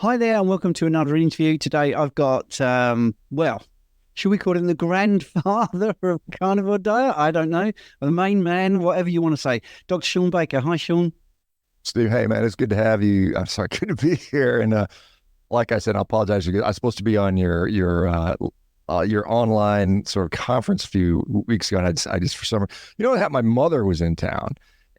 Hi there, and welcome to another interview. Today I've got, should we call him the grandfather of carnivore diet? I don't know. The main man, whatever you want to say. Dr. Shawn Baker. Hi, Shawn. Steve, hey man, it's good to have you. I'm sorry, good to be here. And like I said, I apologize. I was supposed to be on your online sort of conference a few weeks ago, and I just for some, my mother was in town,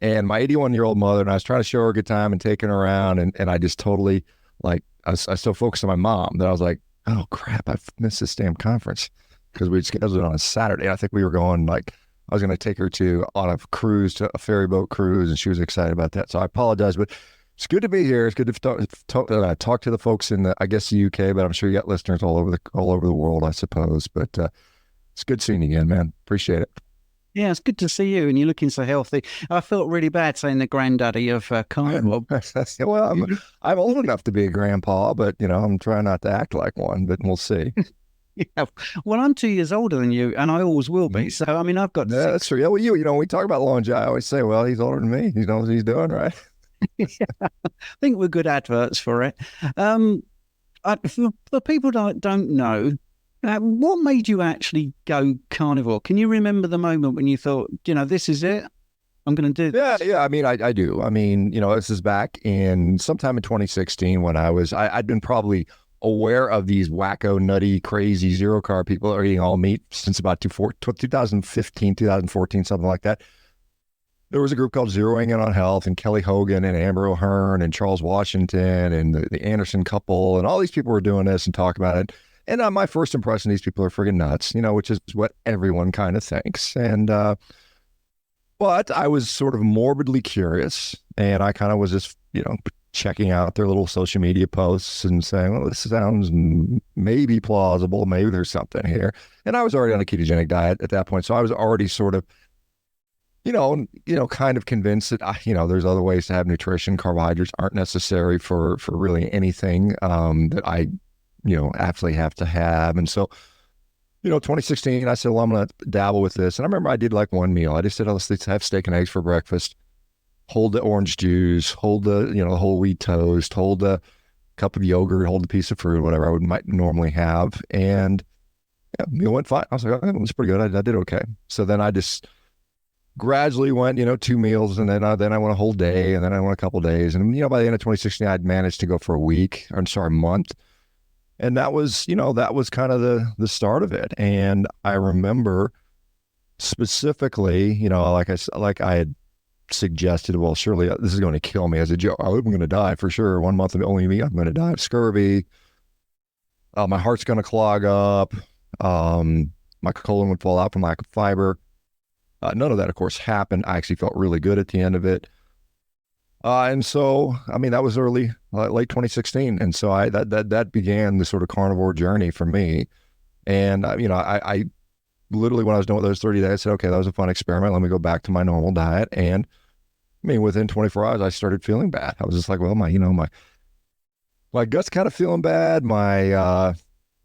and my 81-year-old mother, and I was trying to show her a good time and taking her around, and I just totally I was so focused on my mom that I was like, oh crap, I've missed this damn conference because we'd scheduled it on a Saturday. I think we were going I was going to take her on a cruise, to a ferry boat cruise, and she was excited about that. So I apologize, but it's good to be here. It's good to talk to the folks in I guess the UK, but I'm sure you got listeners all over the world, I suppose. But it's good seeing you again, man. Appreciate it. Yeah, it's good to see you, and you're looking so healthy. I felt really bad saying the granddaddy of carnivore. Well, I'm old enough to be a grandpa, but I'm trying not to act like one. But we'll see. Yeah, well, I'm 2 years older than you, and I always will be. So, I mean, I've got yeah, that's true. Yeah, well, we talk about longevity. I always say, well, he's older than me. He knows what he's doing, right? Yeah, I think we're good adverts for it. For people that don't know, what made you actually go carnivore? Can you remember the moment when you thought, this is it? I'm going to do this? Yeah. I mean, I do. I mean, this is back in sometime in 2016 when I'd been probably aware of these wacko, nutty, crazy zero carb people are eating all meat since about 2015, 2014, something like that. There was a group called Zeroing In on Health, and Kelly Hogan and Amber O'Hearn and Charles Washington and the Anderson couple, and all these people were doing this and talking about it. And my first impression, these people are friggin' nuts, which is what everyone kind of thinks. And but I was sort of morbidly curious, and I kind of was just, checking out their little social media posts and saying, well, this sounds maybe plausible. Maybe there's something here. And I was already on a ketogenic diet at that point. So I was already sort of, kind of convinced that, there's other ways to have nutrition. Carbohydrates aren't necessary for really anything that I, absolutely have to have. And so, 2016, I said, well, I'm going to dabble with this. And I remember I did like one meal. I just said, oh, let's have steak and eggs for breakfast. Hold the orange juice, hold the, whole wheat toast, hold the cup of yogurt, hold the piece of fruit, whatever might normally have. And yeah, meal went fine. I was like, oh, it was pretty good. I did okay. So then I just gradually went, 2 meals, and then I went a whole day, and then I went a couple of days. And, by the end of 2016, I'd managed to go for a month. And that was kind of the start of it. And I remember specifically, like I had suggested, well, surely this is going to kill me as a joke. I'm going to die for sure. 1 month of only me, I'm going to die of scurvy. My heart's going to clog up. My colon would fall out from lack of fiber. None of that, of course, happened. I actually felt really good at the end of it. And so, I mean, that was late 2016. And so that began the sort of carnivore journey for me. And, I literally, when I was done with those 30 days, I said, okay, that was a fun experiment. Let me go back to my normal diet. And I mean, within 24 hours, I started feeling bad. I was just like, well, my gut's kind of feeling bad. My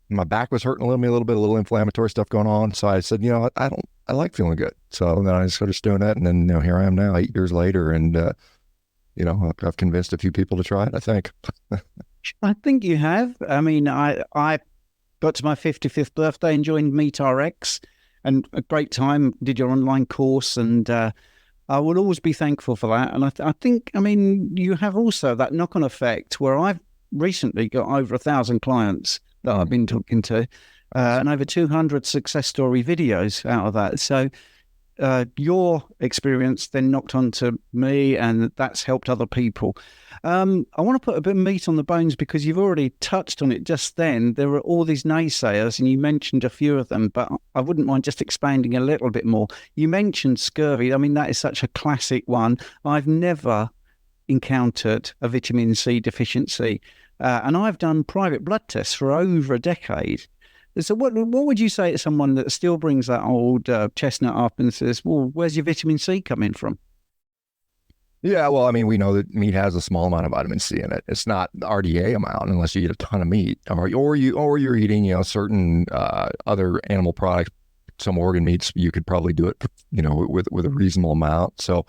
back was hurting a little inflammatory stuff going on. So I said, I like feeling good. So then I started doing that. And then, here I am now 8 years later. And, I've convinced a few people to try it, I think. I think you have. I mean, I got to my 55th birthday and joined MeatRx, and a great time, did your online course, and I will always be thankful for that. And I think, I mean, you have also that knock-on effect where I've recently got over 1,000 clients that I've been talking to, and over 200 success story videos out of that. So your experience then knocked onto me, and that's helped other people. I want to put a bit of meat on the bones because you've already touched on it just then. There are all these naysayers, and you mentioned a few of them, but I wouldn't mind just expanding a little bit more. You mentioned scurvy. I mean, that is such a classic one. I've never encountered a vitamin C deficiency, and I've done private blood tests for over a decade. So what would you say to someone that still brings that old chestnut up and says, well, where's your vitamin C coming from? Yeah, well, I mean, we know that meat has a small amount of vitamin C in it. It's not the RDA amount unless you eat a ton of meat, or you're eating, certain other animal products, some organ meats. You could probably do it, with a reasonable amount. So,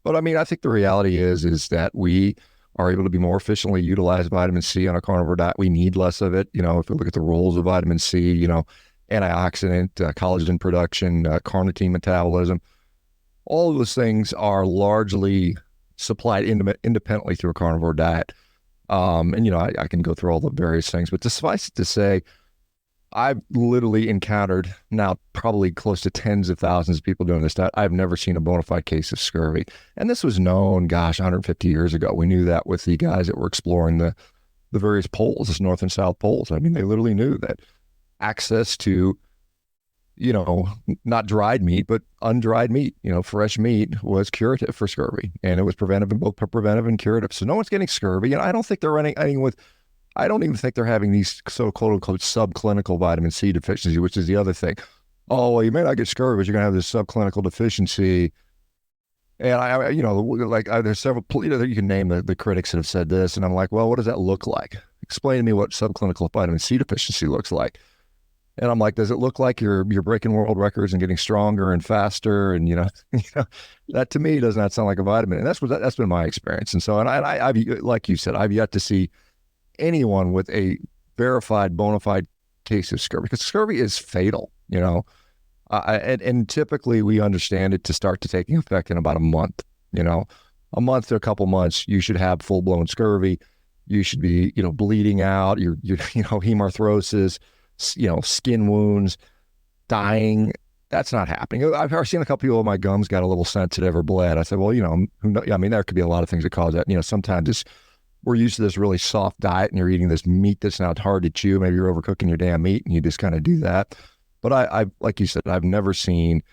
but I mean, I think the reality is that we are able to be more efficiently utilize vitamin C on a carnivore diet. We need less of it. You know, if we look at the roles of vitamin C, you know, antioxidant, collagen production, carnitine metabolism, all of those things are largely supplied independently through a carnivore diet. And, you know, I can go through all the various things, but suffice it to say, I've literally encountered now probably close to tens of thousands of people doing this diet. I've never seen a bona fide case of scurvy. And this was known, 150 years ago. We knew that with the guys that were exploring the various poles, the North and South poles. I mean, they literally knew that access to, you know, not dried meat, but undried meat, you know, fresh meat was curative for scurvy. And it was preventive, and both preventive and curative. So no one's getting scurvy. And I don't think they're running with, I don't even think they're having these quote unquote subclinical vitamin C deficiency, which is the other thing. Oh, well, you may not get scurvy, but you're going to have this subclinical deficiency. And you know, like there's several, you know, you can name the critics that have said this. And I'm like, well, what does that look like? Explain to me what subclinical vitamin C deficiency looks like. And I'm like, does it look like you're breaking world records and getting stronger and faster? And, you know, that to me does not sound like a vitamin. And that's been my experience. And so, I've, like you said, I've yet to see anyone with a verified bona fide case of scurvy, because scurvy is fatal, you know, and typically we understand it to start to taking effect in about a month, you know, a month to a couple months, you should have full blown scurvy. You should be, you know, bleeding out, you know, hemarthrosis, you know, skin wounds, dying. That's not happening. I've seen a couple people, my gums got a little sensitive or bled. I said, well, you know, I mean, there could be a lot of things that cause that. You know, sometimes we're used to this really soft diet and you're eating this meat that's now hard to chew. Maybe you're overcooking your damn meat and you just kind of do that. But I like you said, I've never seen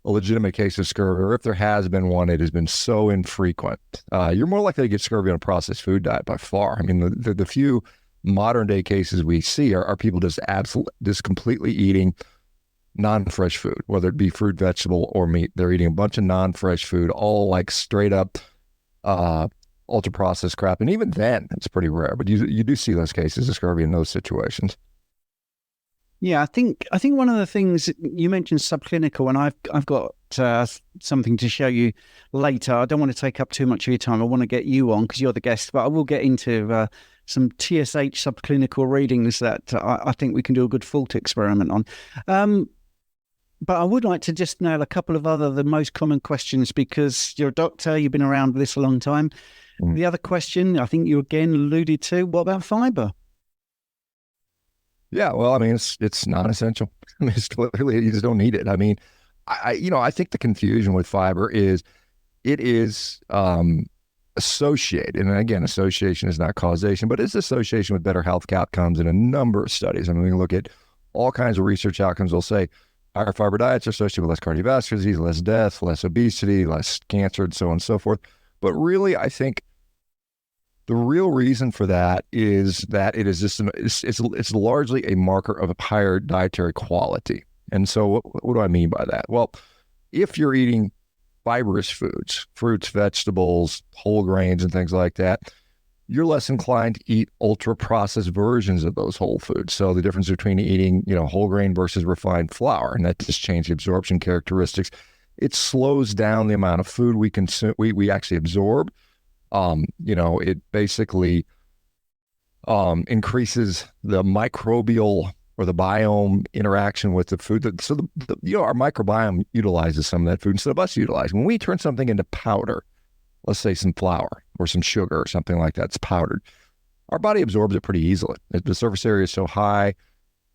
a legitimate case of scurvy, or if there has been one, it has been so infrequent. You're more likely to get scurvy on a processed food diet by far. I mean, the few modern day cases we see are people just completely eating non-fresh food, whether it be fruit, vegetable, or meat. They're eating a bunch of non-fresh food, all like straight up ultra processed crap. And even then it's pretty rare, but you do see those cases of scurvy in those situations. Yeah, I think one of the things you mentioned subclinical, and I've got something to show you later. I don't want to take up too much of your time. I want to get you on because you're the guest, but I will get into some TSH subclinical readings that I think we can do a good thought experiment on. But I would like to just nail a couple of the most common questions, because you're a doctor, you've been around this a long time. The other question, I think you again alluded to, what about fiber? Yeah, well, I mean, it's non-essential. I mean, it's clearly, you just don't need it. I mean, I think the confusion with fiber is it is associated, and again, association is not causation, but it's association with better health outcomes in a number of studies. I mean, we can look at all kinds of research outcomes. They'll say higher fiber diets are associated with less cardiovascular disease, less death, less obesity, less cancer, and so on and so forth. But really, I think the real reason for that is that it is just it's largely a marker of a higher dietary quality. And so what do I mean by that? Well, if you're eating fibrous foods, fruits, vegetables, whole grains, and things like that, you're less inclined to eat ultra processed versions of those whole foods. So the difference between eating, you know, whole grain versus refined flour, and that just changes the absorption characteristics. It slows down the amount of food we consume, we actually absorb. You know, it basically increases the microbial or the biome interaction with the food. So you know, our microbiome utilizes some of that food instead of us utilizing. When we turn something into powder, let's say some flour or some sugar or something like that, it's powdered, our body absorbs it pretty easily. The surface area is so high,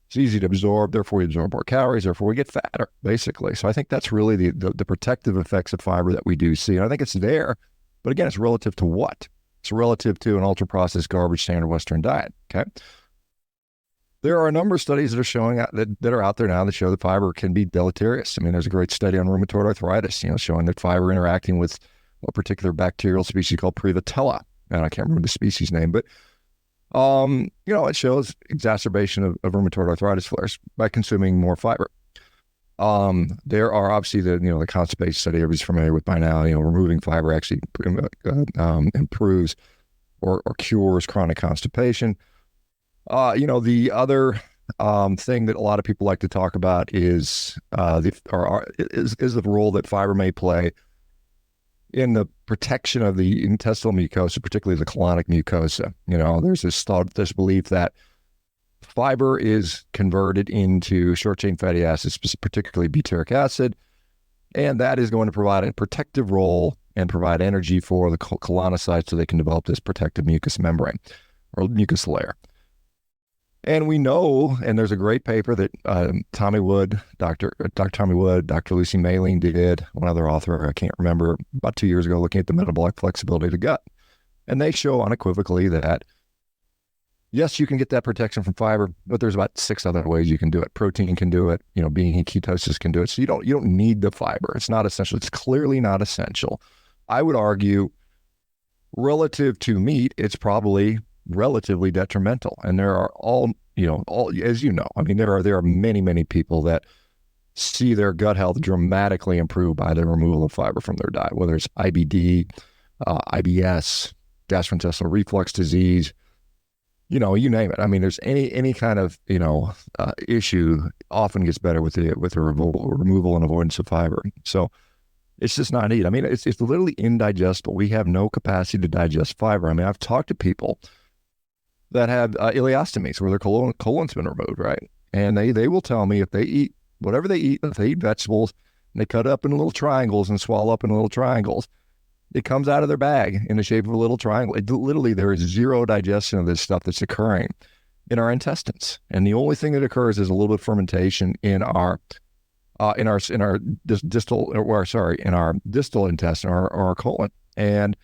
it's easy to absorb, therefore we absorb more calories, therefore we get fatter, basically. So I think that's really the protective effects of fiber that we do see. And I think it's there, but again, it's relative to what? It's relative to an ultra-processed garbage standard Western diet, okay? There are a number of studies that are showing that are out there now that show that fiber can be deleterious. I mean, there's a great study on rheumatoid arthritis, you know, showing that fiber interacting with a particular bacterial species called Prevotella, and I can't remember the species name, but you know, it shows exacerbation of rheumatoid arthritis flares by consuming more fiber. There are obviously the constipation study everybody's familiar with by now. You know, removing fiber actually improves or cures chronic constipation. You know, the other thing that a lot of people like to talk about is the role that fiber may play in the protection of the intestinal mucosa, particularly the colonic mucosa. There's this belief that fiber is converted into short-chain fatty acids, particularly butyric acid, and that is going to provide a protective role and provide energy for the colonocytes so they can develop this protective mucous membrane or mucus layer. And we know, and there's a great paper that Tommy Wood, Dr. Tommy Wood, Dr. Lucy Mayling did, one other author, I can't remember, about 2 years ago, looking at the metabolic flexibility of the gut. And they show unequivocally that, yes, you can get that protection from fiber, but there's about 6 other ways you can do it. Protein can do it, being in ketosis can do it. So you don't need the fiber. It's not essential. It's clearly not essential. I would argue, relative to meat, it's probably relatively detrimental. And there are all as you know, I mean, there are many, many people that see their gut health dramatically improve by the removal of fiber from their diet, whether it's IBD, IBS, gastrointestinal reflux disease, you name it. I mean, there's any kind of, issue often gets better with the removal and avoidance of fiber. So it's just not needed. I mean, it's literally indigestible. We have no capacity to digest fiber. I mean, I've talked to people that have ileostomies where their colon's been removed, right? And they will tell me if they eat whatever they eat, if they eat vegetables and they cut up in little triangles and swallow up in little triangles, it comes out of their bag in the shape of a little triangle. Literally, there is zero digestion of this stuff that's occurring in our intestines. And the only thing that occurs is a little bit of fermentation in our distal intestine or our colon. And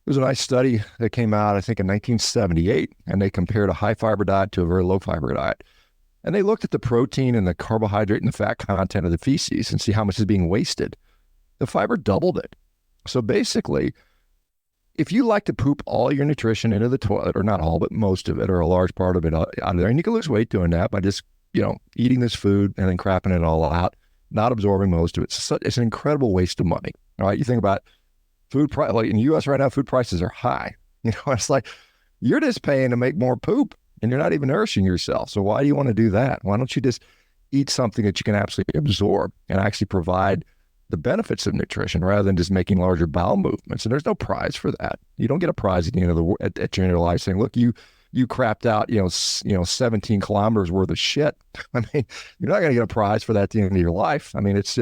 there's a nice study that came out, I think, in 1978, and they compared a high fiber diet to a very low fiber diet. And they looked at the protein and the carbohydrate and the fat content of the feces and see how much is being wasted. The fiber doubled it. So basically, if you like to poop all your nutrition into the toilet, or not all, but most of it, or a large part of it out of there, and you can lose weight doing that by just, eating this food and then crapping it all out, not absorbing most of it. It's an incredible waste of money. All right, you think about food price, like in the U.S. right now, food prices are high. It's like you're just paying to make more poop, and you're not even nourishing yourself. So why do you want to do that? Why don't you just eat something that you can absolutely absorb and actually provide the benefits of nutrition rather than just making larger bowel movements? And there's no prize for that. You don't get a prize at the end of at your end of life saying, look, you crapped out, 17 kilometers worth of shit. I mean, you're not going to get a prize for that at the end of your life. I mean, it's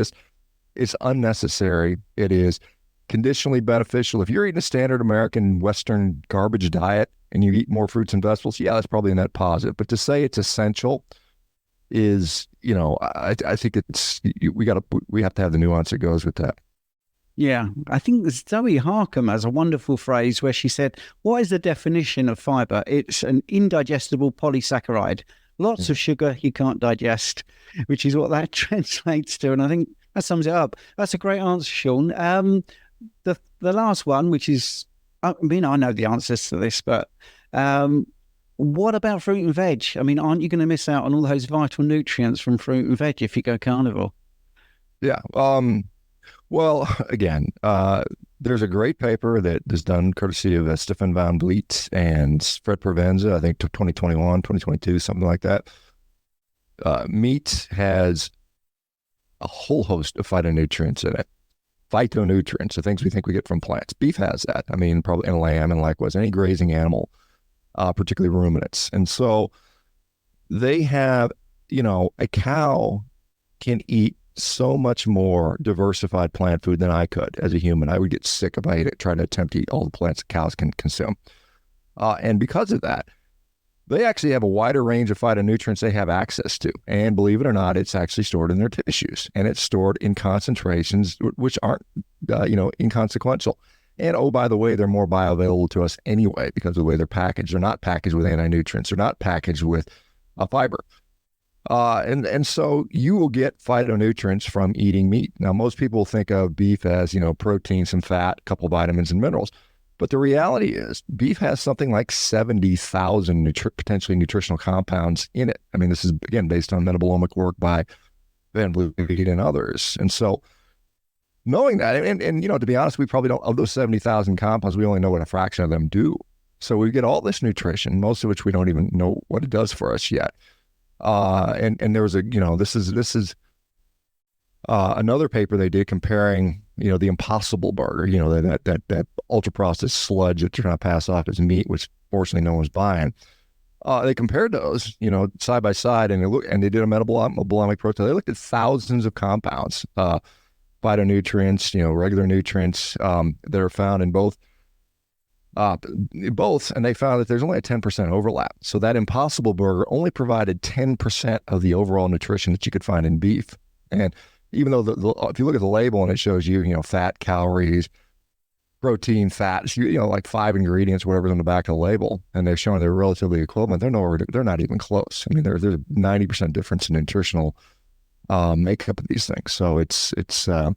unnecessary. It is conditionally beneficial. If you're eating a standard American Western garbage diet and you eat more fruits and vegetables, yeah, that's probably a net positive. But to say it's essential is, I think we have to have the nuance that goes with that. Yeah, I think Zoe Harcum has a wonderful phrase where she said, what is the definition of fiber? It's an indigestible polysaccharide. Lots of sugar you can't digest, which is what that translates to. And I think that sums it up. That's a great answer, Shawn. The last one, which is, I mean, I know the answers to this, but what about fruit and veg? I mean, aren't you going to miss out on all those vital nutrients from fruit and veg if you go carnivore? Yeah. Well, again, there's a great paper that is done courtesy of Stefan van Vliet and Fred Provenza, I think 2021, 2022, something like that. Meat has a whole host of phytonutrients in it. Phytonutrients, the things we think we get from plants. Beef has that. I mean, probably, and lamb, and likewise any grazing animal, particularly ruminants. And so they have, a cow can eat so much more diversified plant food than I could as a human. I would get sick if I tried to attempt to eat all the plants that cows can consume. And because of that, they actually have a wider range of phytonutrients they have access to. And believe it or not, it's actually stored in their tissues, and it's stored in concentrations which aren't, inconsequential. And oh, by the way, they're more bioavailable to us anyway because of the way they're packaged. They're not packaged with anti-nutrients. They're not packaged with fiber. And so you will get phytonutrients from eating meat. Now, most people think of beef as, protein, some fat, a couple vitamins and minerals. But the reality is beef has something like 70,000 potentially nutritional compounds in it. I mean, this is, again, based on metabolomic work by Van Vliet and others. And so knowing that, and to be honest, we probably don't, of those 70,000 compounds, we only know what a fraction of them do. So we get all this nutrition, most of which we don't even know what it does for us yet. And there was this is another paper they did comparing the Impossible Burger, that ultra processed sludge that you're trying to pass off as meat, which fortunately no one's buying. They compared those, side by side, and they did a metabolomic profile. They looked at thousands of compounds, phytonutrients, regular nutrients that are found in both, and they found that there's only a 10% overlap. So that Impossible Burger only provided 10% of the overall nutrition that you could find in beef. And even though if you look at the label and it shows you, fat, calories, protein, fat, like 5 ingredients, whatever's on the back of the label, and they're showing they're relatively equivalent, they're not even close. I mean, there's a 90% difference in nutritional makeup of these things. So it's that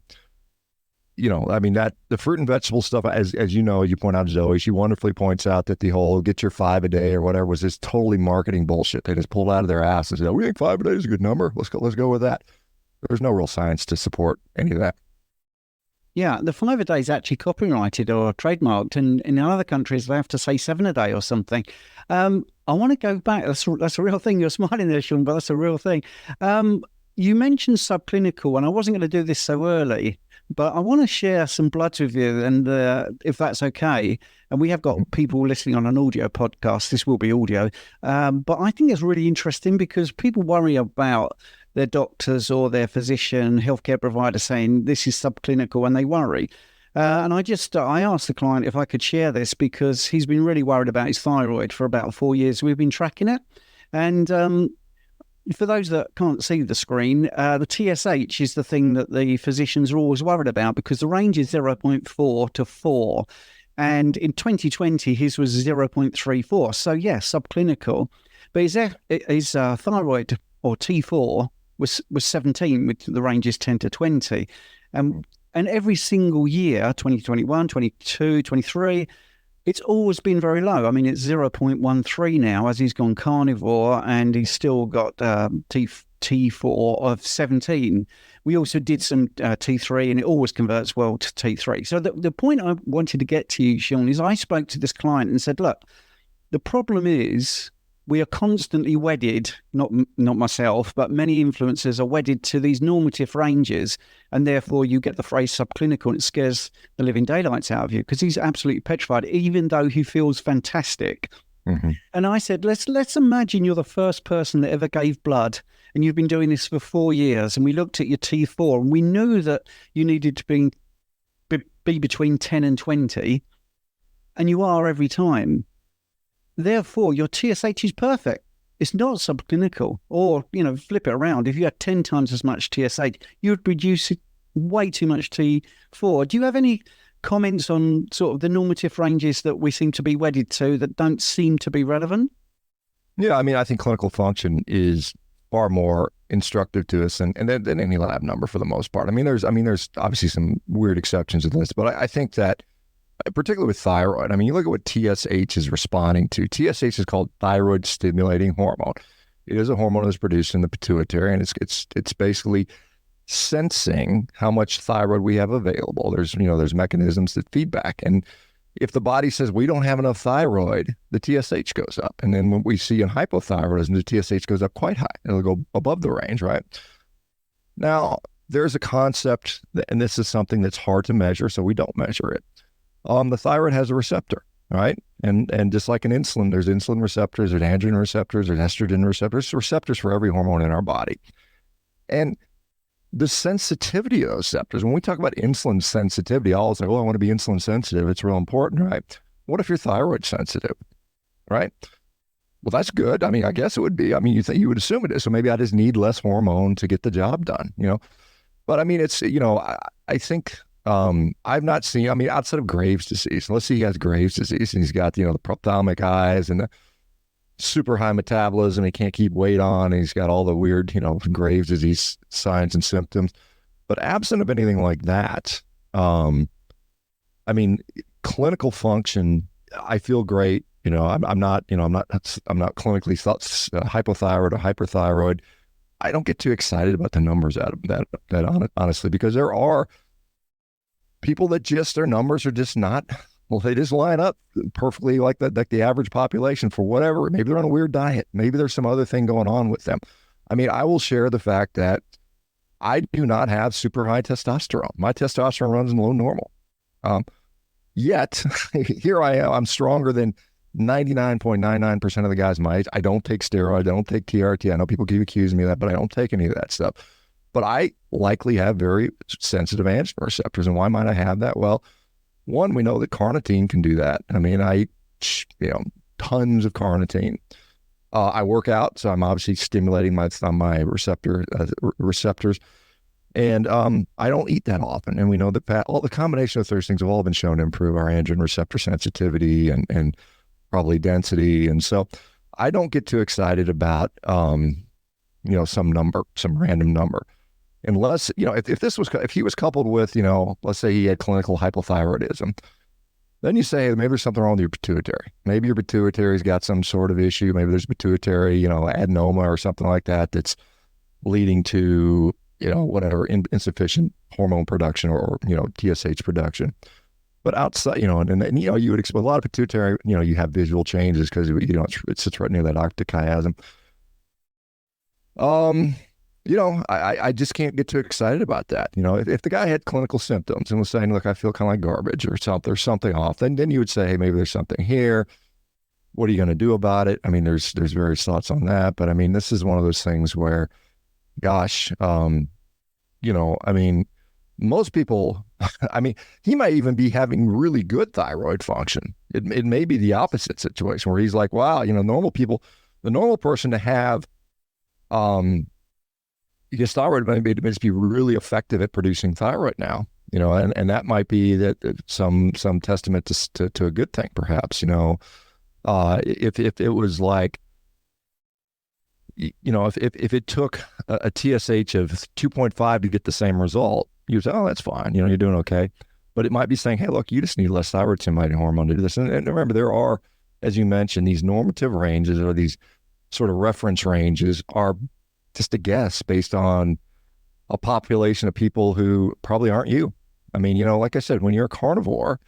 the fruit and vegetable stuff, as you point out, Zoe, she wonderfully points out that the whole get your 5 a day or whatever was this totally marketing bullshit. They just pulled out of their ass and said, we think 5 a day is a good number. Let's go with that. There's no real science to support any of that. Yeah, the 5 a day is actually copyrighted or trademarked, and in other countries they have to say 7 a day or something. I want to go back. That's a real thing. You're smiling there, Shawn, but that's a real thing. You mentioned subclinical, and I wasn't going to do this so early, but I want to share some bloods with you, and if that's okay. And we have got people listening on an audio podcast. This will be audio, but I think it's really interesting because people worry about their doctors or their physician, healthcare provider saying this is subclinical, and they worry. And I asked the client if I could share this because he's been really worried about his thyroid for about 4 years. We've been tracking it. And for those that can't see the screen, the TSH is the thing that the physicians are always worried about because the range is 0.4 to 4. And in 2020, his was 0.34. So, yes, subclinical. But his thyroid, or T4, was 17, with the range is 10 to 20. And every single year, 2021, 22, 23, it's always been very low. I mean, it's 0.13 now as he's gone carnivore, and he's still got T4 of 17. We also did some T3, and it always converts well to T3. So the point I wanted to get to you, Shawn, is I spoke to this client and said, look, the problem is we are constantly wedded, not myself, but many influencers are wedded to these normative ranges, and therefore you get the phrase subclinical, and it scares the living daylights out of you because he's absolutely petrified, even though he feels fantastic. Mm-hmm. And I said, let's imagine you're the first person that ever gave blood, and you've been doing this for 4 years, and we looked at your T4, and we knew that you needed to be between 10 and 20, and you are every time. Therefore, your TSH is perfect. It's not subclinical. Or, flip it around. If you had 10 times as much TSH, you would produce way too much T4. Do you have any comments on sort of the normative ranges that we seem to be wedded to that don't seem to be relevant? Yeah, I think clinical function is far more instructive to us than any lab number for the most part. There's obviously some weird exceptions to this, but I think that particularly with thyroid, you look at what TSH is responding to. TSH is called thyroid stimulating hormone. It is a hormone that's produced in the pituitary, and it's basically sensing how much thyroid we have available. There's mechanisms that feedback, and if the body says we don't have enough thyroid, the TSH goes up, and then when we see in hypothyroidism, the TSH goes up quite high. It'll go above the range, right? Now, there's a concept, and this is something that's hard to measure, so we don't measure it. The thyroid has a receptor, right? And just like in insulin, there's insulin receptors, there's androgen receptors, there's estrogen receptors, receptors for every hormone in our body. And the sensitivity of those receptors, when we talk about insulin sensitivity, all is like, I want to be insulin sensitive. It's real important, right? What if you're thyroid sensitive, right? Well, that's good. I guess it would be. You would assume it is. So maybe I just need less hormone to get the job done, But it's, I think... I've not seen, outside of Graves' disease, let's say he has Graves' disease and he's got, the ophthalmic eyes and the super high metabolism, he can't keep weight on, and he's got all the weird, Graves' disease signs and symptoms. But absent of anything like that, clinical function, I feel great. I'm not clinically hypothyroid or hyperthyroid. I don't get too excited about the numbers out of that honestly, because there are people that their numbers are just not, they just line up perfectly like the average population for whatever. Maybe they're on a weird diet. Maybe there's some other thing going on with them. I will share the fact that I do not have super high testosterone. My testosterone runs in low normal. Um, Yet, here I am. I'm stronger than 99.99% of the guys my age. I don't take steroids. I don't take TRT. I know people keep accusing me of that, but I don't take any of that stuff. But I likely have very sensitive androgen receptors. And why might I have that? Well, one, we know that carnitine can do that. I mean, I eat, tons of carnitine. I work out, so I'm obviously stimulating my receptors. And I don't eat that often. And we know that all the combination of those things have all been shown to improve our androgen receptor sensitivity and probably density. And so I don't get too excited about, some random number. Unless, if he was coupled with, let's say he had clinical hypothyroidism, then you say, maybe there's something wrong with your pituitary. Maybe your pituitary's got some sort of issue. Maybe there's pituitary, adenoma or something like that that's leading to, insufficient hormone production or TSH production. But outside, you would expect a lot of pituitary, you have visual changes because, it sits right near that octic chiasm. I just can't get too excited about that. If the guy had clinical symptoms and was saying, look, I feel kind of like garbage or something, there's something off, then you would say, hey, maybe there's something here. What are you going to do about it? I mean, there's various thoughts on that, but I mean, this is one of those things where, gosh, most people, he might even be having really good thyroid function. It may be the opposite situation where he's like, wow, the normal person to have, his thyroid may be really effective at producing thyroid now, and that might be that some testament to a good thing, perhaps, if it was like, if it took a TSH of 2.5 to get the same result, you'd say, oh, that's fine. You're doing okay. But it might be saying, hey, look, you just need less thyroid stimulating hormone to do this. And remember, there are, as you mentioned, these normative ranges or these sort of reference ranges are just a guess based on a population of people who probably aren't you. I mean, like I said, when you're a carnivore,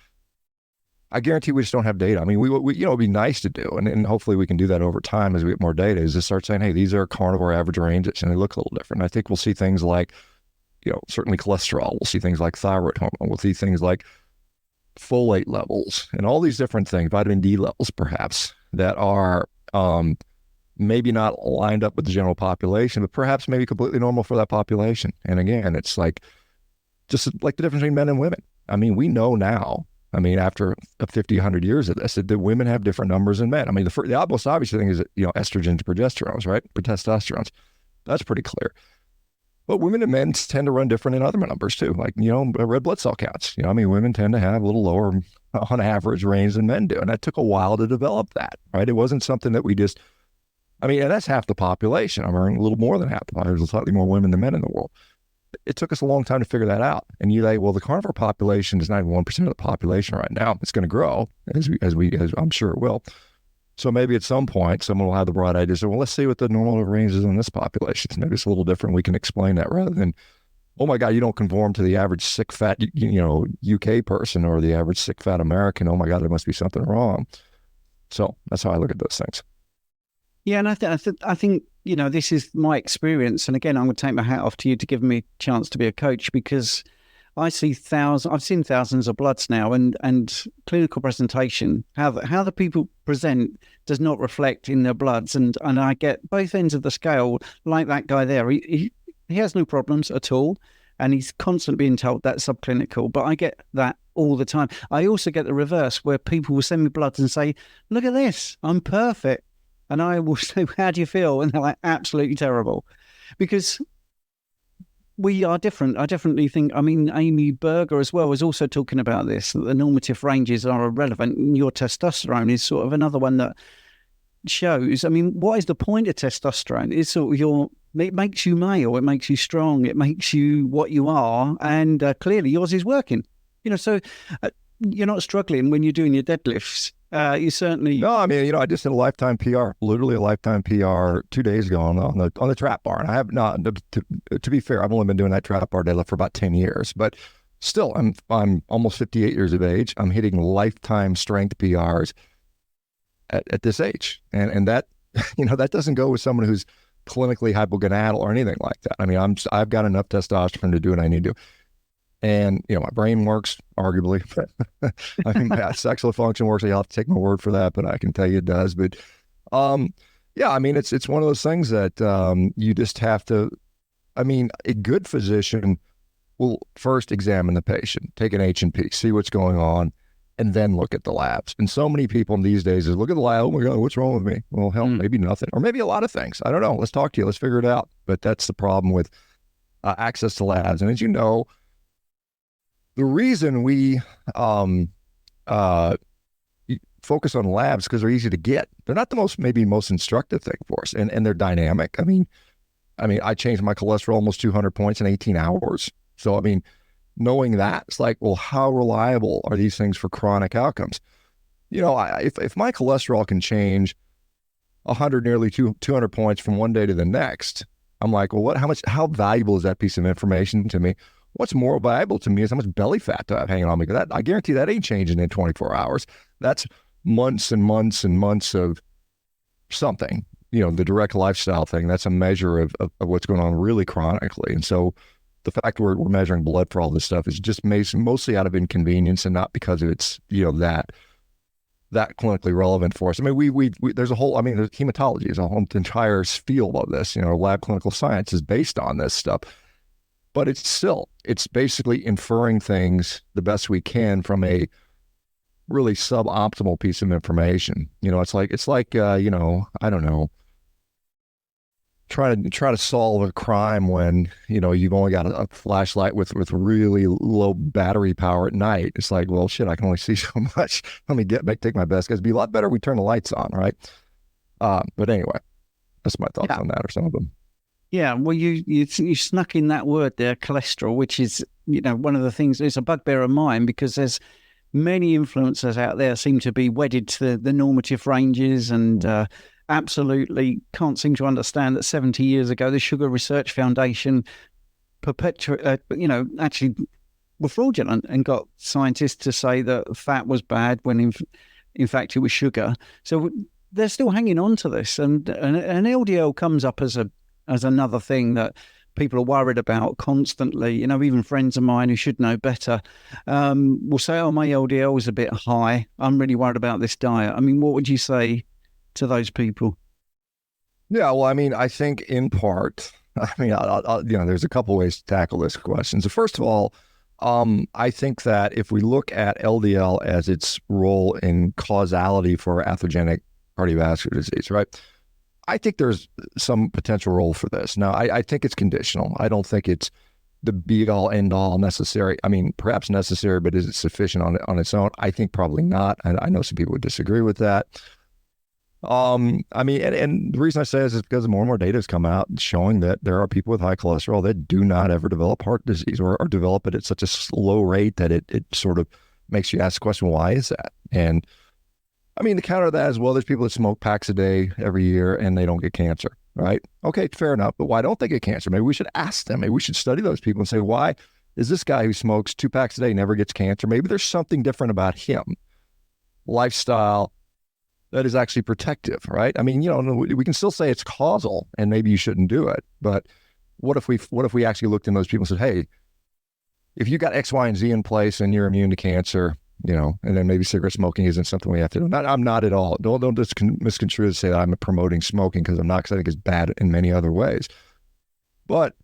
I guarantee we just don't have data. I mean, we it'd be nice to do, and hopefully we can do that over time as we get more data, is to start saying, hey, these are carnivore average ranges, and they look a little different. I think we'll see things like, certainly cholesterol. We'll see things like thyroid hormone. We'll see things like folate levels and all these different things, vitamin D levels, perhaps, that are maybe not lined up with the general population, but perhaps maybe completely normal for that population. And again, it's like, just like the difference between men and women. I mean, we know now, after 50, 100 years of this, that women have different numbers than men. I mean, the most obvious thing is, estrogens and progesterones, right? Testosterones. That's pretty clear. But women and men tend to run different in other numbers too, like, red blood cell counts. Women tend to have a little lower on average range than men do. And that took a while to develop that, right? It wasn't something that we just, and that's half the population. a little more than half the population. There's slightly more women than men in the world. It took us a long time to figure that out. And you like, well, the carnivore population is not even 1% of the population right now. It's going to grow as I'm sure it will. So maybe at some point, someone will have the broad idea. So, well, let's see what the normal range is in this population. Maybe it's a little different. We can explain that rather than, oh my God, you don't conform to the average sick, fat, UK person or the average sick, fat American. Oh my God, there must be something wrong. So that's how I look at those things. Yeah, and I think this is my experience. And again, I'm going to take my hat off to you to give me a chance to be a coach, because I've seen thousands of bloods now, and clinical presentation, how the people present does not reflect in their bloods. And I get both ends of the scale, like that guy there. He has no problems at all, and he's constantly being told that's subclinical. But I get that all the time. I also get the reverse, where people will send me bloods and say, look at this, I'm perfect. And I will say, how do you feel? And they're like, absolutely terrible. Because we are different. I definitely think, Amy Berger as well was also talking about this, that the normative ranges are irrelevant. And your testosterone is sort of another one that shows, what is the point of testosterone? It's sort of it makes you male, it makes you strong, it makes you what you are. And clearly yours is working. So you're not struggling when you're doing your deadlifts. You certainly... No, I just did a lifetime PR, literally a lifetime PR 2 days ago on the trap bar. And I have not, to be fair, I've only been doing that trap bar deadlift for about 10 years, but still, I'm almost 58 years of age. I'm hitting lifetime strength PRs at this age. And that, that doesn't go with someone who's clinically hypogonadal or anything like that. I mean, I've got enough testosterone to do what I need to. And, you know, my brain works, arguably. I mean, my sexual function works. You'll have to take my word for that, but I can tell you it does. But, yeah, I mean, it's one of those things that you just have to, I mean, a good physician will first examine the patient, take an H&P, see what's going on, and then look at the labs. And so many people these days is look at the lab, oh my God, what's wrong with me? Well, hell, maybe nothing, or maybe a lot of things. I don't know. Let's talk to you. Let's figure it out. But that's the problem with access to labs. And as you know, the reason we focus on labs because they're easy to get. They're not the maybe most instructive thing for us, and they're dynamic. I mean, I changed my cholesterol almost 200 points in 18 hours. So, I mean, knowing that, it's like, well, how reliable are these things for chronic outcomes? You know, if my cholesterol can change 100, nearly 200 points from one day to the next, I'm like, well, how valuable is that piece of information to me? What's more valuable to me is how much belly fat do I have hanging on me, because I guarantee that ain't changing in 24 hours. That's months and months and months of something, you know, the direct lifestyle thing. That's a measure of what's going on really chronically. And so the fact that we're measuring blood for all this stuff is just mostly out of inconvenience and not because of it's, you know, that clinically relevant for us. I mean, we there's a whole, I mean, there's hematology is a whole entire field of this, you know, lab clinical science is based on this stuff. But it's basically inferring things the best we can from a really suboptimal piece of information. You know, it's like you know, I don't know, try to solve a crime when, you know, you've only got a flashlight with really low battery power at night. It's like, well, shit, I can only see so much. Let me take my best guess. It'd be a lot better if we turn the lights on, right? But anyway, that's my thoughts on that, or some of them. Yeah, well, you snuck in that word there, cholesterol, which is, you know, one of the things. It's a bugbear of mine because there's many influencers out there seem to be wedded to the normative ranges and absolutely can't seem to understand that 70 years ago the Sugar Research Foundation actually were fraudulent and got scientists to say that fat was bad when in fact it was sugar. So they're still hanging on to this, and LDL comes up as another thing that people are worried about constantly. You know, even friends of mine who should know better will say, oh, my LDL is a bit high. I'm really worried about this diet. I mean, what would you say to those people? Yeah, well, I mean, I think in part, I mean, you know, there's a couple ways to tackle this question. So first of all, I think that if we look at LDL as its role in causality for atherogenic cardiovascular disease, right? I think there's some potential role for this. Now, I think it's conditional. I don't think it's the be-all, end-all necessary. I mean, perhaps necessary, but is it sufficient on its own? I think probably not. I know some people would disagree with that. I mean, and the reason I say this is because more and more data has come out showing that there are people with high cholesterol that do not ever develop heart disease or develop it at such a slow rate that it sort of makes you ask the question, why is that? And I mean, to counter that as well, there's people that smoke packs a day every year and they don't get cancer, right? Okay, fair enough. But why don't they get cancer? Maybe we should ask them. Maybe we should study those people and say, why is this guy who smokes 2 packs a day never gets cancer? Maybe there's something different about him, lifestyle, that is actually protective, right? I mean, you know, we can still say it's causal and maybe you shouldn't do it. But what if we actually looked in those people and said, hey, if you got X, Y, and Z in place and you're immune to cancer, you know, and then maybe cigarette smoking isn't something we have to do. I'm not at all. Don't just misconstrue to say that I'm promoting smoking, because I'm not, because I think it's bad in many other ways. But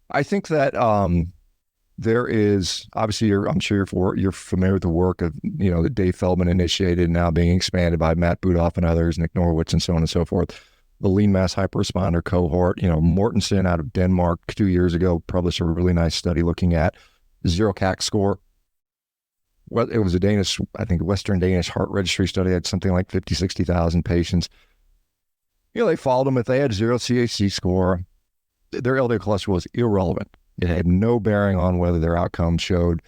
I think that there is, obviously, I'm sure you're familiar with the work of, you know, that Dave Feldman initiated, now being expanded by Matt Budoff and others, Nick Norwitz and so on and so forth. The lean mass hyperresponder cohort, you know, Mortensen out of Denmark 2 years ago published a really nice study looking at zero CAC score. Well, it was a Danish, I think, Western Danish heart registry study. Had something like 50, 60,000 patients. You know, they followed them. If they had zero CAC score, their LDL cholesterol was irrelevant. It had no bearing on whether their outcome showed,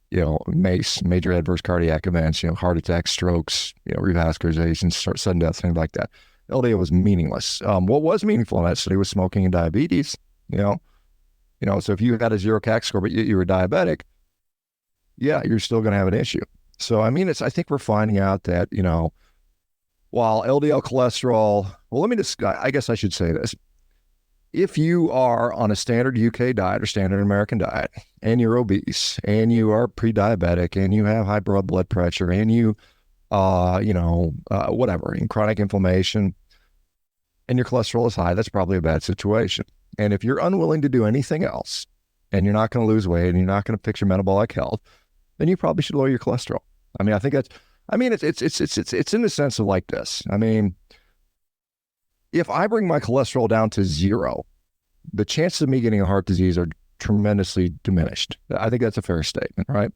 you know, MACE, major adverse cardiac events, you know, heart attacks, strokes, you know, revascularizations, sudden death, things like that. LDL was meaningless. What was meaningful in that study was smoking and diabetes. You know, so if you had a zero CAC score, but you were diabetic, yeah, you're still going to have an issue. So, I mean, I think we're finding out that, you know, while LDL cholesterol, well, I guess I should say this. If you are on a standard UK diet or standard American diet, and you're obese, and you are pre-diabetic, and you have high blood pressure, and you, whatever, in chronic inflammation, and your cholesterol is high, that's probably a bad situation. And if you're unwilling to do anything else, and you're not going to lose weight, and you're not going to fix your metabolic health, then you probably should lower your cholesterol. I mean, I think that's, I mean, it's in the sense of like this. I mean, if I bring my cholesterol down to zero, the chances of me getting a heart disease are tremendously diminished. I think that's a fair statement, right?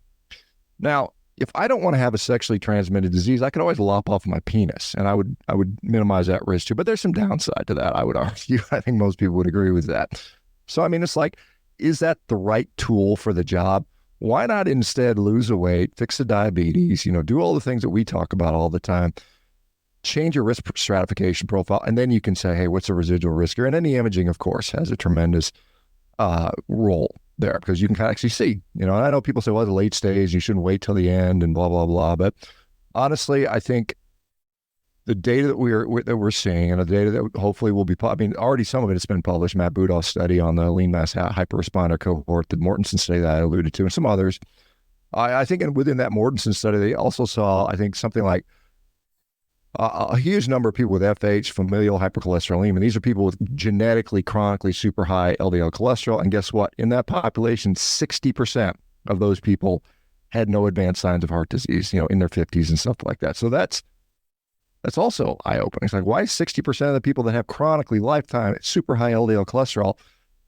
Now, if I don't want to have a sexually transmitted disease, I could always lop off my penis, and I would minimize that risk too. But there's some downside to that, I would argue. I think most people would agree with that. So, I mean, it's like, is that the right tool for the job? Why not instead lose the weight, fix the diabetes, do all the things that we talk about all the time, change your risk stratification profile, and then you can say, hey, what's the residual risk here? And then the imaging, of course, has a tremendous role there, because you can kind of actually see, and I know people say, well, the late stage, you shouldn't wait till the end and blah, blah, blah. But honestly, I think the data that we're seeing, and the data that hopefully will be, already some of it has been published. Matt Budol's study on the lean mass hyperresponder cohort, the Mortensen study that I alluded to, and some others. I think within that Mortensen study, they also saw, I think, something like a huge number of people with FH, familial hypercholesterolemia. These are people with genetically, chronically super high LDL cholesterol. And guess what? In that population, 60% of those people had no advanced signs of heart disease, in their 50s and stuff like that. So that's also eye-opening. It's like, why is 60% of the people that have chronically lifetime super high LDL cholesterol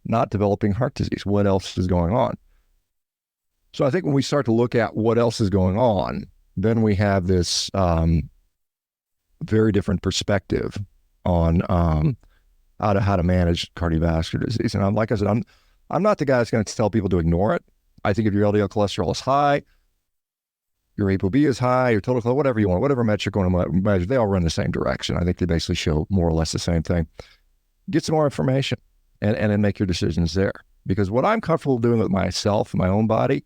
not developing heart disease? What else is going on? So I think when we start to look at what else is going on, then we have this very different perspective on how to manage cardiovascular disease. And like I said, I'm not the guy that's going to tell people to ignore it. I think if your LDL cholesterol is high, your ApoB is high, your total cholesterol, whatever you want, whatever metric you want to measure, they all run the same direction. I think they basically show more or less the same thing. Get some more information and then make your decisions there. Because what I'm comfortable doing with myself, my own body,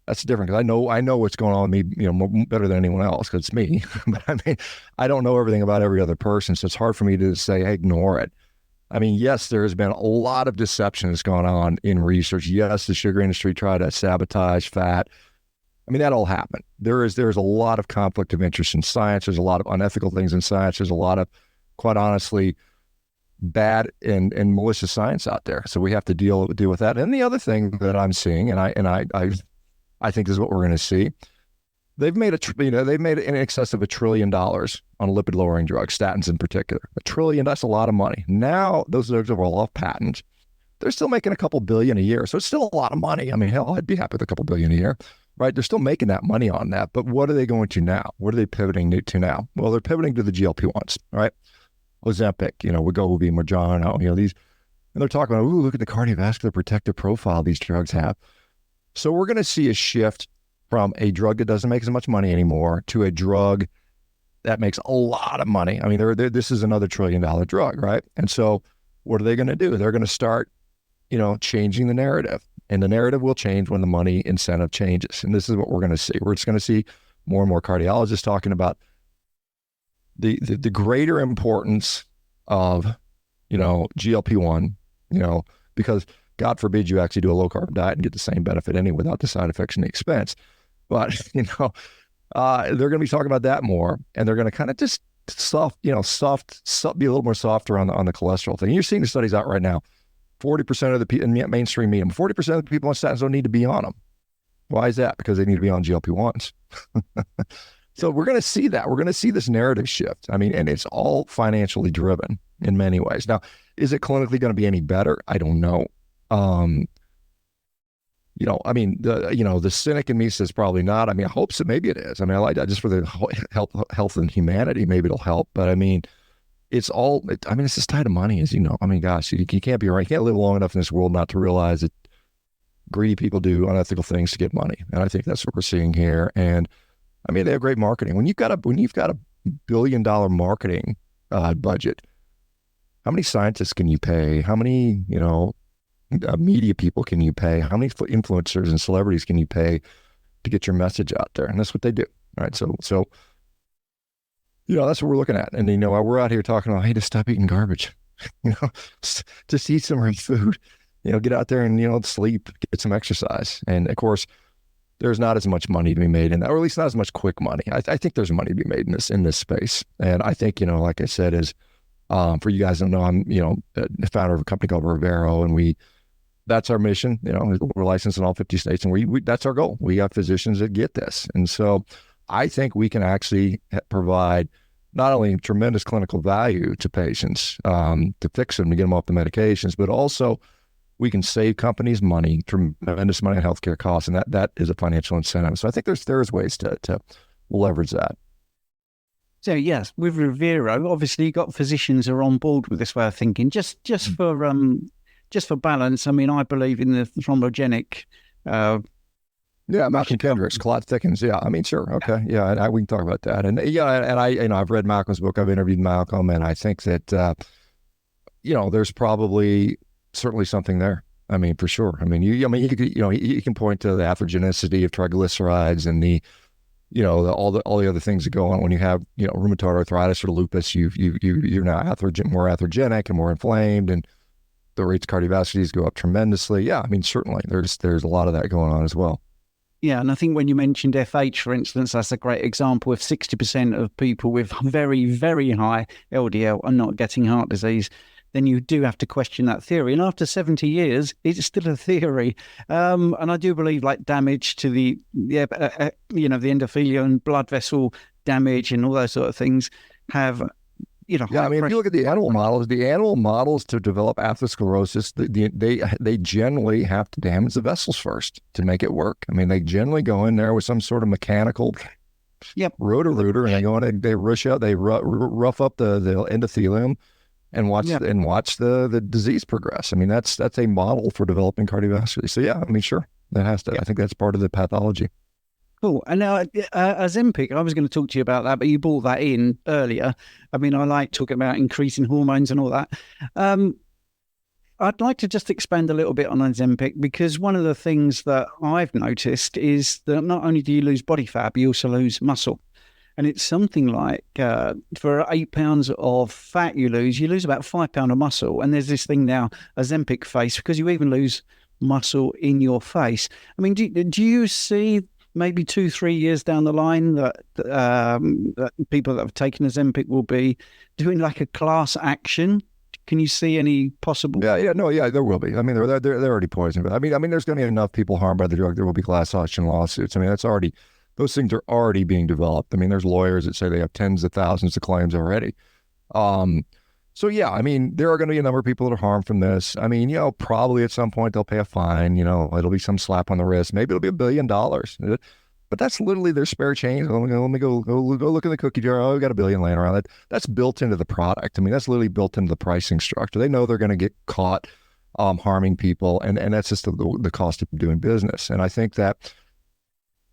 that's different, because I know what's going on with me, better than anyone else, because it's me. But I mean, I don't know everything about every other person, so it's hard for me to say, hey, ignore it. I mean, yes, there has been a lot of deception that's gone on in research. Yes, the sugar industry tried to sabotage fat. I mean, that all happened. There's a lot of conflict of interest in science. There's a lot of unethical things in science. There's a lot of, quite honestly, bad and malicious science out there. So we have to deal with that. And the other thing that I'm seeing, and I think this is what we're going to see. They've made in excess of $1 trillion on lipid lowering drugs, statins in particular. $1 trillion, that's a lot of money. Now those drugs are all off patent. They're still making a couple billion a year, so it's still a lot of money. I mean, hell, I'd be happy with a couple billion a year, right? They're still making that money on that. But what are they going to now? What are they pivoting to now? Well, they're pivoting to the GLP-1s, right? Ozempic, Wegovy, Mounjaro, these, and they're talking about, ooh, look at the cardiovascular protective profile these drugs have. So we're going to see a shift from a drug that doesn't make as much money anymore to a drug that makes a lot of money. I mean, this is another $1 trillion drug, right? And so what are they going to do? They're going to start, changing the narrative. And the narrative will change when the money incentive changes. And this is what we're going to see. We're just going to see more and more cardiologists talking about the greater importance of, GLP-1, because God forbid you actually do a low carb diet and get the same benefit anyway without the side effects and the expense. But, they're going to be talking about that more, and they're going to kind of just be a little more softer on the cholesterol thing. You're seeing the studies out right now. 40% of the people in mainstream medium, 40% of the people on statins don't need to be on them. Why is that? Because they need to be on GLP-1s. So we're going to see that. We're going to see this narrative shift. I mean, and it's all financially driven in many ways. Now, is it clinically going to be any better? I don't know. The cynic in me says probably not. I mean, I hope so. Maybe it is. I mean, I like that just for the health and humanity. Maybe it'll help. But I mean, it's just tied to money, as you know. I mean, gosh, you can't be right. You can't live long enough in this world not to realize that greedy people do unethical things to get money. And I think that's what we're seeing here. And I mean, they have great marketing. When you've got a $1 billion marketing budget, how many scientists can you pay? How many, media people can you pay? How many influencers and celebrities can you pay to get your message out there? And that's what they do. All right. So That's what we're looking at. And, we're out here talking about, hey, just stop eating garbage, just eat some real food, get out there and, sleep, get some exercise. And of course, there's not as much money to be made in that, or at least not as much quick money. I think there's money to be made in this space. And I think, like I said, is for you guys don't know, I'm, the founder of a company called Rivero, and that's our mission. We're licensed in all 50 states, and we that's our goal. We have physicians that get this. And so I think we can actually provide not only tremendous clinical value to patients to fix them, to get them off the medications, but also we can save companies money, tremendous money on healthcare costs, and that is a financial incentive. So I think there's ways to leverage that. So yes, with Rivero, obviously you got physicians who are on board with this way of thinking. Just for balance, I mean, I believe in the thrombogenic. Malcolm Kendrick's clot thickens. Yeah, I mean, sure, okay, yeah, we can talk about that. And I've read Malcolm's book. I've interviewed Malcolm, and I think that there's probably certainly something there. I mean, for sure. I mean, you can point to the atherogenicity of triglycerides and the all the other things that go on when you have rheumatoid arthritis or lupus. You're now more atherogenic and more inflamed, and the rates of cardiovascular disease go up tremendously. Yeah, I mean, certainly there's a lot of that going on as well. Yeah, and I think when you mentioned FH, for instance, that's a great example. If 60% of people with very, very high LDL are not getting heart disease, then you do have to question that theory. And after 70 years, it's still a theory. And I do believe like damage to the endothelium and blood vessel damage and all those sort of things have, I mean, if you look at the animal models to develop atherosclerosis, they generally have to damage the vessels first to make it work. I mean, they generally go in there with some sort of mechanical rotor, and they go in and they rough up the endothelium and watch the disease progress. I mean, that's a model for developing cardiovascular. So yeah, I mean, sure, that has to. Yeah. I think that's part of the pathology. Cool. And now, Ozempic, I was going to talk to you about that, but you brought that in earlier. I mean, I like talking about increasing hormones and all that. I'd like to just expand a little bit on Ozempic, because one of the things that I've noticed is that not only do you lose body fat, but you also lose muscle. And it's something like for 8 pounds of fat you lose about 5 pounds of muscle. And there's this thing now, Ozempic face, because you even lose muscle in your face. I mean, do you see maybe 2-3 years down the line that people that have taken Ozempic will be doing like a class action? Can you see any possible? Yeah, there will be. I mean, they're already poisoned. But I mean, there's going to be enough people harmed by the drug. There will be class action lawsuits. I mean, those things are already being developed. I mean, there's lawyers that say they have tens of thousands of claims already. So yeah, I mean, there are going to be a number of people that are harmed from this. I mean, probably at some point they'll pay a fine. It'll be some slap on the wrist. Maybe it'll be $1 billion. But that's literally their spare change. Let me go look in the cookie jar. Oh, we got $1 billion laying around. That's built into the product. I mean, that's literally built into the pricing structure. They know they're going to get caught harming people, and that's just the cost of doing business. And I think that,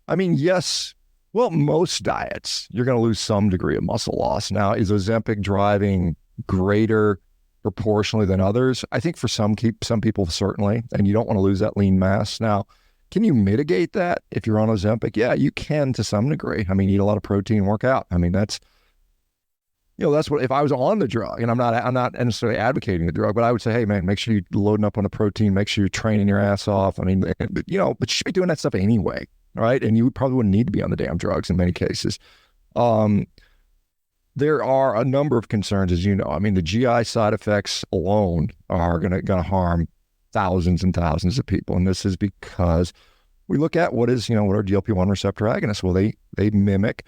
I mean, yes, well, most diets, you're going to lose some degree of muscle loss. Now, is Ozempic driving greater proportionally than others? I think for some people, certainly, and you don't want to lose that lean mass. Now, can you mitigate that if you're on Ozempic? Yeah, you can to some degree. I mean, eat a lot of protein, work out. I mean, that's what, if I was on the drug, and I'm not necessarily advocating the drug, but I would say, hey man, make sure you're loading up on the protein, make sure you're training your ass off. I mean, but you should be doing that stuff anyway, right? And you probably wouldn't need to be on the damn drugs in many cases. There are a number of concerns, as you know. I mean, the GI side effects alone are gonna harm thousands and thousands of people, and this is because we look at what are GLP-1 receptor agonists. Well, they mimic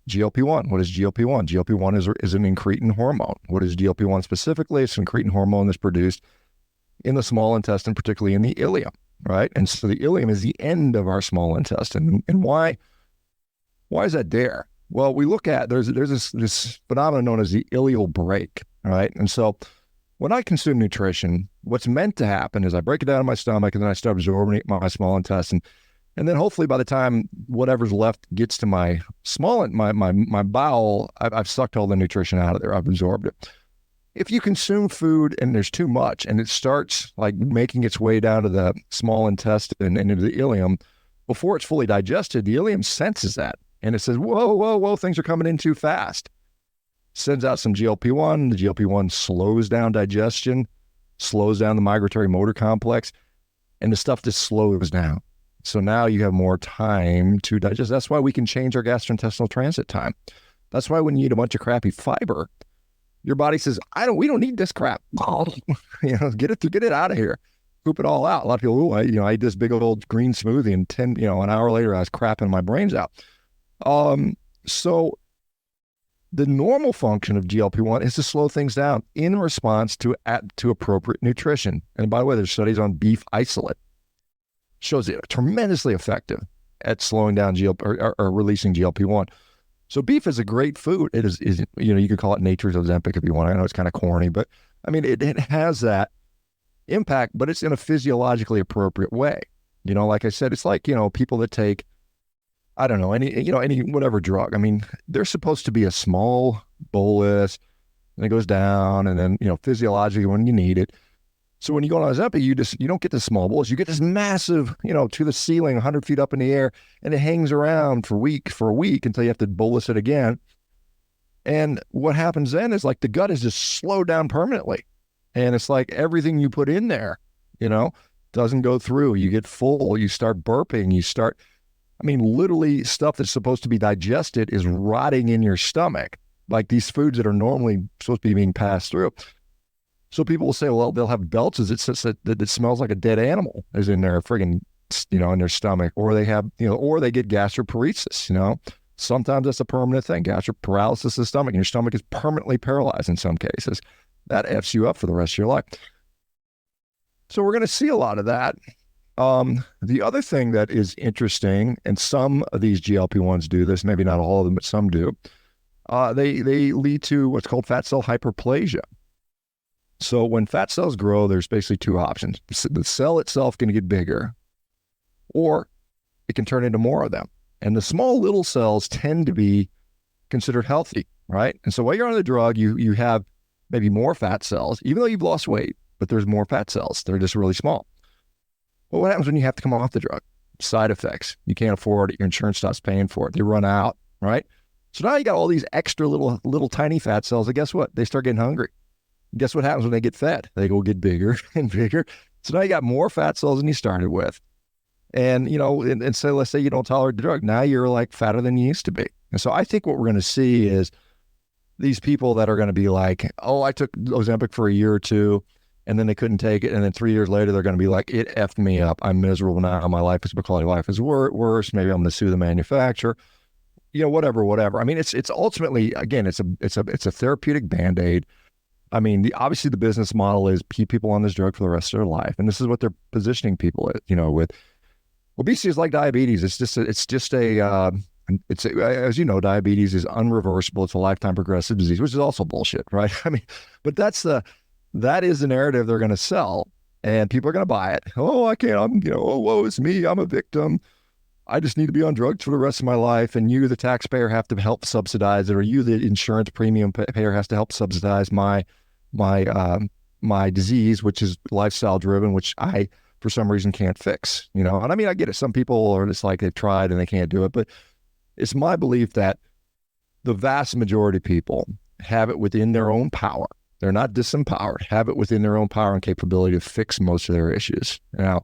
GLP-1. What is GLP-1? GLP-1 is an incretin hormone. What is GLP-1 specifically? It's an incretin hormone that's produced in the small intestine, particularly in the ileum, right? And so the ileum is the end of our small intestine. And why is that there? Well, we look at, there's this phenomenon known as the ileal break, right? And so when I consume nutrition, what's meant to happen is I break it down in my stomach, and then I start absorbing it in my small intestine. And then hopefully by the time whatever's left gets to my my bowel, I've sucked all the nutrition out of there. I've absorbed it. If you consume food and there's too much and it starts like making its way down to the small intestine and into the ileum, before it's fully digested, the ileum senses that. And it says, whoa, things are coming in too fast. sends out some GLP-1. The GLP-1 slows down digestion, slows down the migratory motor complex, and the stuff just slows down. So now you have more time to digest. That's why we can change our gastrointestinal transit time. That's why when you eat a bunch of crappy fiber, your body says, we don't need this crap. Get it out of here. Poop it all out. A lot of people, I ate this big old green smoothie and an hour later I was crapping my brains out. So the normal function of GLP-1 is to slow things down in response to appropriate nutrition. And by the way, there's studies on beef isolate. Shows it tremendously effective at slowing down or releasing GLP-1. So beef is a great food. It is you could call it nature's Ozempic if you want. I know it's kind of corny, but I mean, it has that impact, but it's in a physiologically appropriate way. Like I said, it's like, people that take, I don't know, any whatever drug. I mean, there's supposed to be a small bolus and it goes down and then, physiologically when you need it. So when you go on Ozempic, you don't get this small bolus. You get this massive, to the ceiling, 100 feet up in the air, and it hangs around for a week until you have to bolus it again. And what happens then is like the gut is just slowed down permanently. And it's like everything you put in there, doesn't go through. You get full, you start burping, literally stuff that's supposed to be digested is rotting in your stomach, like these foods that are normally supposed to be being passed through. So people will say, well, they'll have belches. That it smells like a dead animal is in their friggin', in their stomach, or they have, or they get gastroparesis, Sometimes that's a permanent thing. Gastroparalysis of the stomach, and your stomach is permanently paralyzed in some cases. That F's you up for the rest of your life. So we're going to see a lot of that. The other thing that is interesting, and some of these GLP-1s do this, maybe not all of them, but some do, they lead to what's called fat cell hyperplasia. So when fat cells grow, there's basically two options. The cell itself can get bigger, or it can turn into more of them. And the small little cells tend to be considered healthy, right? And so while you're on the drug, you have maybe more fat cells, even though you've lost weight, but there's more fat cells. They're just really small. Well, what happens when you have to come off the drug? Side effects. You can't afford it. Your insurance stops paying for it. They run out, right? So now you got all these extra little tiny fat cells, and guess what? They start getting hungry. Guess what happens when they get fed? They go get bigger and bigger. So now you got more fat cells than you started with. And, and so let's say you don't tolerate the drug. Now you're like fatter than you used to be. And so I think what we're going to see is these people that are going to be like, oh, I took Ozempic for a year or two and then they couldn't take it. And then 3 years later, they're going to be like, it effed me up. I'm miserable now. My quality of life is worse. Maybe I'm going to sue the manufacturer, whatever. I mean, it's ultimately, again, it's a therapeutic Band-Aid. I mean, obviously the business model is keep people on this drug for the rest of their life. And this is what they're positioning people with, with obesity is like diabetes. As you know, diabetes is unreversible. It's a lifetime progressive disease, which is also bullshit, right? I mean, but that is the narrative they're going to sell, and people are going to buy it. Oh, I can't, woe is me. I'm a victim. I just need to be on drugs for the rest of my life. And you, the taxpayer, have to help subsidize it, or you, the insurance premium payer, has to help subsidize my disease, which is lifestyle driven, which I, for some reason, can't fix, And I mean, I get it. Some people are just like, they've tried and they can't do it. But it's my belief that the vast majority of people have it within their own power. They're not disempowered, have it within their own power and capability to fix most of their issues. Now,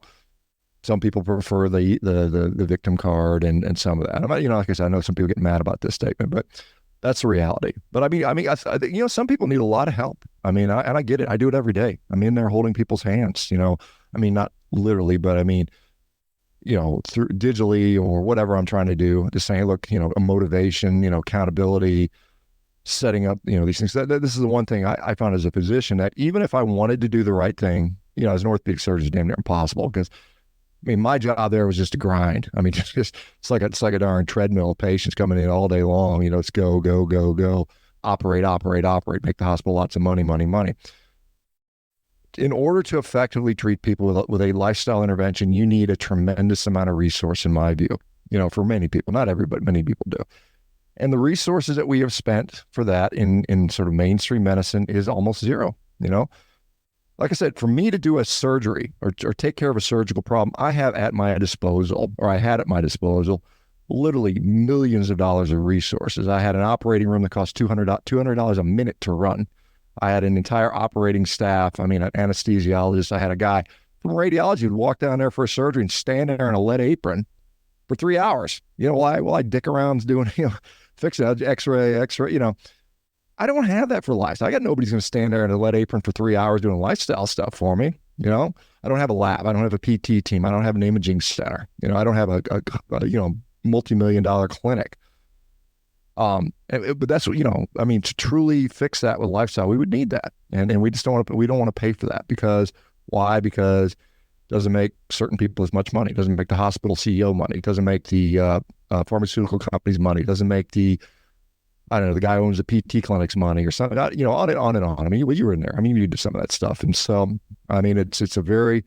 some people prefer the victim card and some of that. Like I said, I know some people get mad about this statement, but that's the reality. But I think, some people need a lot of help. I mean, and I get it. I do it every day. I'm in there holding people's hands, not literally, but through digitally or whatever I'm trying to do, just saying, look, a motivation, accountability, setting up, these things. This is the one thing I found as a physician, that even if I wanted to do the right thing, as an orthopedic surgeon, it's damn near impossible, because my job there was just to grind. I mean, it's like a darn treadmill of patients coming in all day long. It's go, go, go, go, operate, make the hospital lots of money. In order to effectively treat people with a lifestyle intervention, you need a tremendous amount of resource, in my view, for many people, not everybody, many people do. And the resources that we have spent for that in sort of mainstream medicine is almost zero, Like I said, for me to do a surgery or take care of a surgical problem, I had at my disposal literally millions of dollars of resources. I had an operating room that cost $200 a minute to run. I had an entire operating staff. I mean, an anesthesiologist. I had a guy from radiology who'd walk down there for a surgery and stand there in a lead apron for 3 hours. While I dick around doing, fixing X-ray. I don't have that for lifestyle. I got nobody's going to stand there in a lead apron for 3 hours doing lifestyle stuff for me. I don't have a lab. I don't have a PT team. I don't have an imaging center. I don't have a multi-million-dollar clinic. But that's what, to truly fix that with lifestyle, we would need that. And we just don't want to pay for that because why? Because it doesn't make certain people as much money. It doesn't make the hospital CEO money. It doesn't make the pharmaceutical companies money. It doesn't make the guy who owns the PT clinics money or something, on and on and on. I mean, you were in there. I mean, you did some of that stuff. And so, I mean, it's a very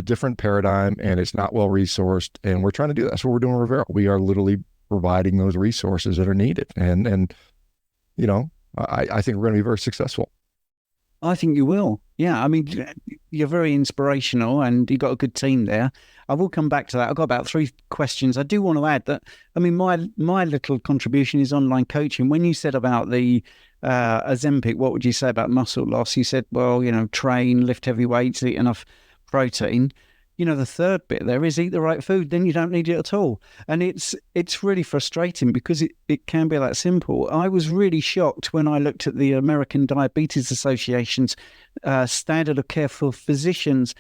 different paradigm and it's not well resourced. And we're trying to do that. That's what we're doing with Rivera. We are literally providing those resources that are needed. And I think we're going to be very successful. I think you will. Yeah. I mean, you're very inspirational and you've got a good team there. I will come back to that. I've got about 3 questions. I do want to add that, I mean, my little contribution is online coaching. When you said about the Ozempic, what would you say about muscle loss? You said, well, train, lift heavy weights, eat enough protein. The third bit there is eat the right food, then you don't need it at all. And it's really frustrating because it can be that simple. I was really shocked when I looked at the American Diabetes Association's standard of care for physicians,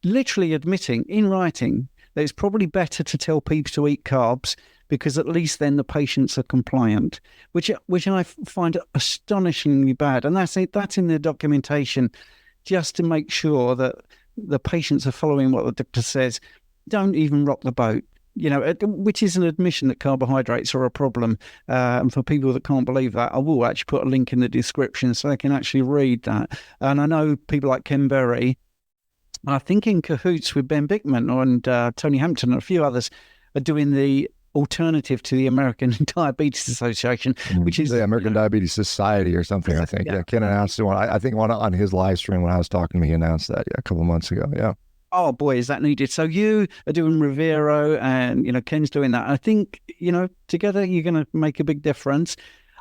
literally admitting in writing that it's probably better to tell people to eat carbs because at least then the patients are compliant, which I find astonishingly bad. And that's in the documentation just to make sure that the patients are following what the doctor says. Don't even rock the boat, which is an admission that carbohydrates are a problem. And for people that can't believe that, I will actually put a link in the description so they can actually read that. And I know people like Ken Berry, I think in cahoots with Ben Bickman and Tony Hampton and a few others, are doing the alternative to the American Diabetes Association, which is the American Diabetes Society or something. I think. Yeah, Ken announced one. I think one on his live stream when I was talking to him, he announced that a couple of months ago. Yeah. Oh boy, is that needed? So you are doing Rivero, and Ken's doing that. I think together you're going to make a big difference.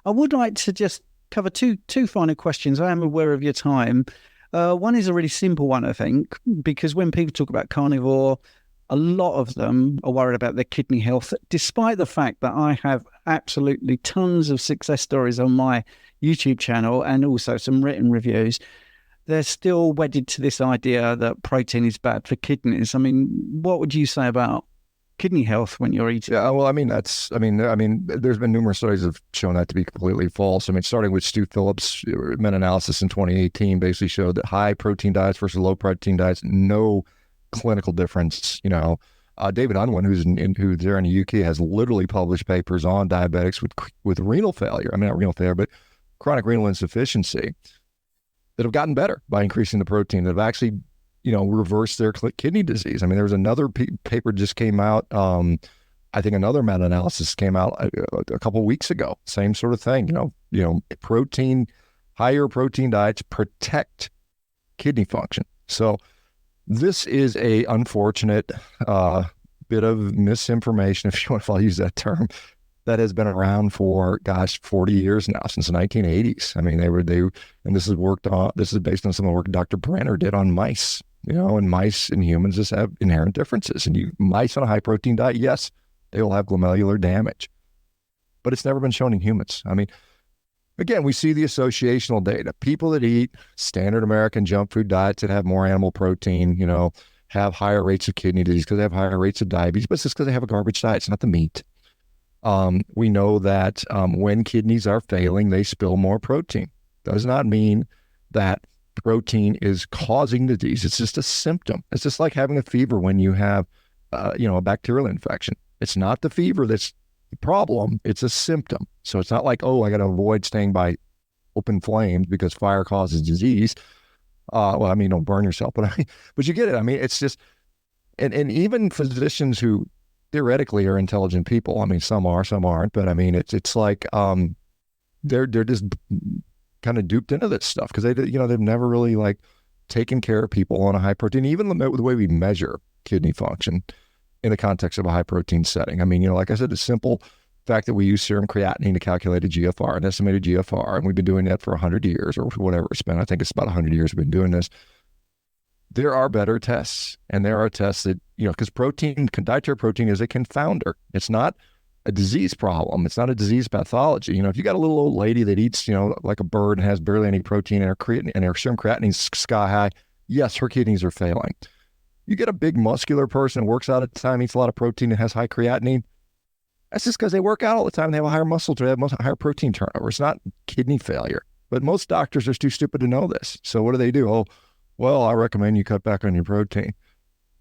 I would like to just cover two final questions. I am aware of your time. One is a really simple one, I think, because when people talk about carnivore, a lot of them are worried about their kidney health, despite the fact that I have absolutely tons of success stories on my YouTube channel and also some written reviews. They're still wedded to this idea that protein is bad for kidneys. I mean, what would you say about kidney health when you're eating? Yeah, well, I mean, there's been numerous studies that have shown that to be completely false. I mean, starting with Stu Phillips' meta-analysis in 2018 basically showed that high protein diets versus low protein diets, no clinical difference. David Unwin, who's there in the UK, has literally published papers on diabetics with renal failure. I mean, not renal failure, but chronic renal insufficiency that have gotten better by increasing the protein, that have actually, reversed their kidney disease. I mean, there was another paper just came out. I think another meta-analysis came out a couple of weeks ago. Same sort of thing. Higher protein diets protect kidney function. So this is a unfortunate bit of misinformation, if you want to use that term, that has been around for 40 years now, since the 1980s. I mean, and this is based on some of the work Dr. Brenner did on mice. And mice and humans just have inherent differences. And mice on a high protein diet, yes, they will have glomerular damage, but it's never been shown in humans. I mean, again, we see the associational data. People that eat standard American junk food diets that have more animal protein, have higher rates of kidney disease because they have higher rates of diabetes, but it's just because they have a garbage diet. It's not the meat. We know that when kidneys are failing, they spill more protein. Does not mean that protein is causing the disease. It's just a symptom. It's just like having a fever when you have, a bacterial infection. It's not the fever that's the problem. It's a symptom. So it's not like, oh, I got to avoid staying by open flames because fire causes disease. Don't burn yourself, but you get it. I mean, it's just, and even physicians who theoretically are intelligent people. I mean, some are, some aren't, but I mean, it's like, they're just kind of duped into this stuff because they've never really taken care of people on a high protein. Even the way we measure kidney function in the context of a high protein setting. I mean, like I said, the simple fact that we use serum creatinine to calculate a GFR, an estimated GFR, and we've been doing that for 100 years or whatever it's been. I think it's about 100 years we've been doing this. There are better tests, and there are tests that, because dietary protein is a confounder. It's not a disease problem. It's not a disease pathology. If you got a little old lady that eats, like a bird and has barely any protein and her serum creatinine's sky high, yes, her kidneys are failing. You get a big muscular person who works out at the time, eats a lot of protein and has high creatinine. That's just because they work out all the time. They have a higher muscle, they have higher protein turnover. It's not kidney failure. But most doctors are too stupid to know this. So what do? Oh, well, I recommend you cut back on your protein.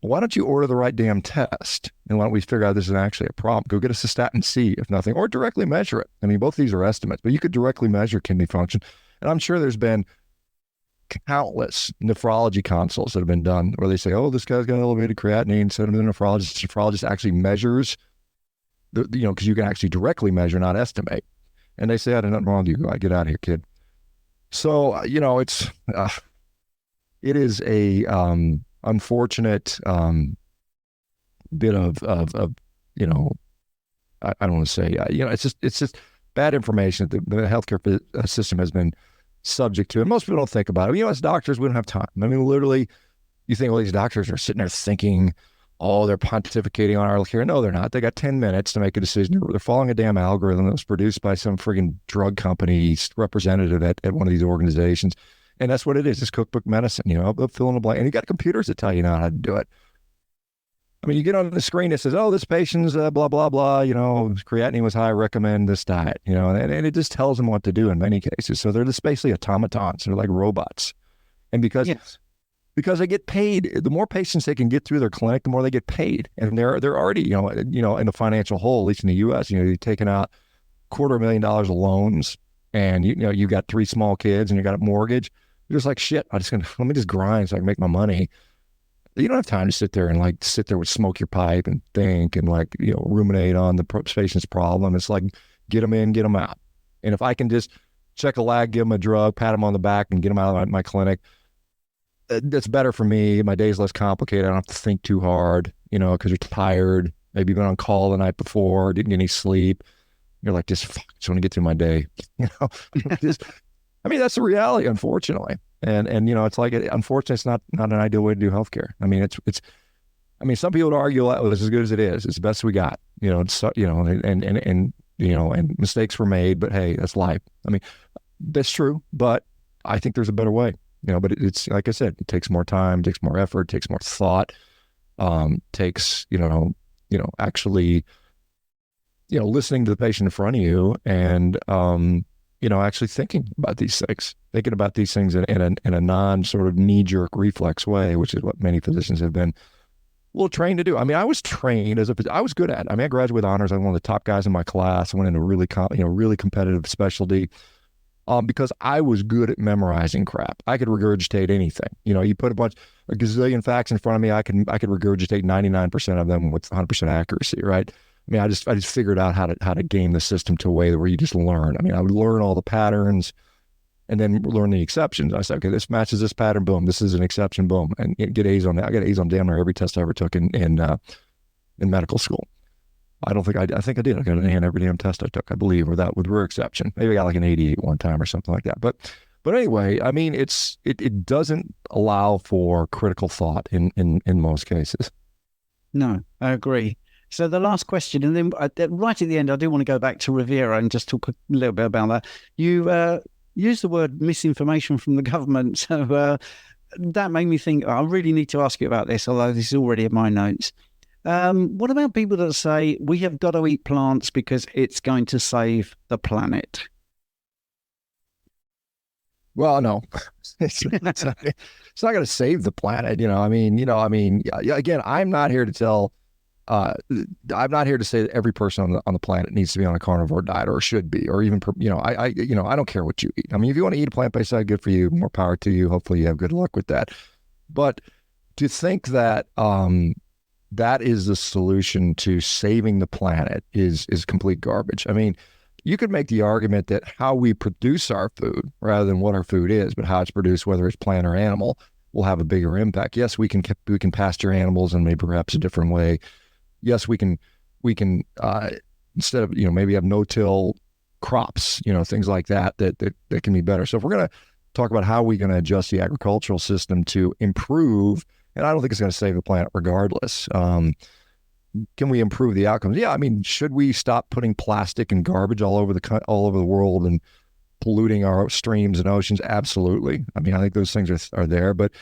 Well, why don't you order the right damn test? And why don't we figure out this is actually a problem? Go get a cystatin C, if nothing, or directly measure it. I mean, both these are estimates, but you could directly measure kidney function. And I'm sure there's been countless nephrology consults that have been done where they say, oh, this guy's got elevated creatinine. Send him to the nephrologist. The nephrologist actually measures, because you can actually directly measure, not estimate. And they say, I did nothing wrong with you. Get out of here, kid. So, it is a unfortunate bit of I don't want to say, it's just bad information that the healthcare system has been subject to. And most people don't think about it. As doctors, we don't have time. I mean, literally, you think, well, these doctors are sitting there thinking, oh, they're pontificating on our care. No, they're not. They got 10 minutes to make a decision. They're following a damn algorithm that was produced by some friggin' drug company representative at one of these organizations. And that's what it is. It's cookbook medicine, they'll fill in the blank. And you got computers that tell you now how to do it. I mean, you get on the screen that says, oh, this patient's blah, blah, blah, creatinine was high, recommend this diet, and it just tells them what to do in many cases. So they're just basically automatons. They're like robots. And because they get paid, the more patients they can get through their clinic, the more they get paid. And they're already, in the financial hole, at least in the U.S., you're taking out $250,000 of loans, and you got 3 small kids and you got a mortgage. You're just like, shit, let me just grind so I can make my money. You don't have time to sit there with smoke your pipe and think and ruminate on the patient's problem. It's like, get them in, get them out. And if I can just check a lag, give them a drug, pat them on the back and get them out of my clinic, that's better for me. My day's less complicated. I don't have to think too hard, because you're tired. Maybe you've been on call the night before, didn't get any sleep. You're like, just want to get through my day. That's the reality, unfortunately. And it's like, unfortunately, it's not an ideal way to do healthcare. I mean, some people would argue, well, it's as good as it is. It's the best we got, and mistakes were made, but hey, that's life. I mean, that's true, but I think there's a better way, but it's, like I said, it takes more time, takes more effort, takes more thought, takes, actually, listening to the patient in front of you and, actually thinking about these things in a non sort of knee-jerk reflex way, which is what many physicians have been trained to do. I mean, I was trained I was good at it. I mean, I graduated with honors. I was one of the top guys in my class. I went into really competitive specialty because I was good at memorizing crap. I could regurgitate anything. You put a gazillion facts in front of me, I could regurgitate 99% of them with 100% accuracy, right? I mean, I just figured out how to game the system to a way where you just learn. I mean, I would learn all the patterns and then learn the exceptions. I said, okay, this matches this pattern, boom. This is an exception, boom, and get A's on that. I got A's on damn near every test I ever took in medical school. I think I did. I got an A on every damn test I took, I believe, with rare exception. Maybe I got like an 88 one time or something like that. But anyway, I mean, it doesn't allow for critical thought in most cases. No, I agree. So the last question, and then right at the end, I do want to go back to Rivera and just talk a little bit about that. You used the word misinformation from the government. So that made me think, I really need to ask you about this, although this is already in my notes. What about people that say we have got to eat plants because it's going to save the planet? Well, no, it's not going to save the planet. Again, I'm not here to tell. I'm not here to say that every person on the planet needs to be on a carnivore diet or should be, or even, I don't care what you eat. I mean, if you want to eat a plant-based diet, good for you, more power to you. Hopefully you have good luck with that. But to think that, that is the solution to saving the planet is complete garbage. I mean, you could make the argument that how we produce our food rather than what our food is, but how it's produced, whether it's plant or animal, will have a bigger impact. Yes, we can pasture animals in maybe perhaps a different way. yes, we can instead of, maybe have no-till crops, things like that can be better. So if we're going to talk about how we're going to adjust the agricultural system to improve, and I don't think it's going to save the planet regardless. Can we improve the outcomes? Yeah, I mean, should we stop putting plastic and garbage all over the world and polluting our streams and oceans? Absolutely. I mean, I think those things are there, but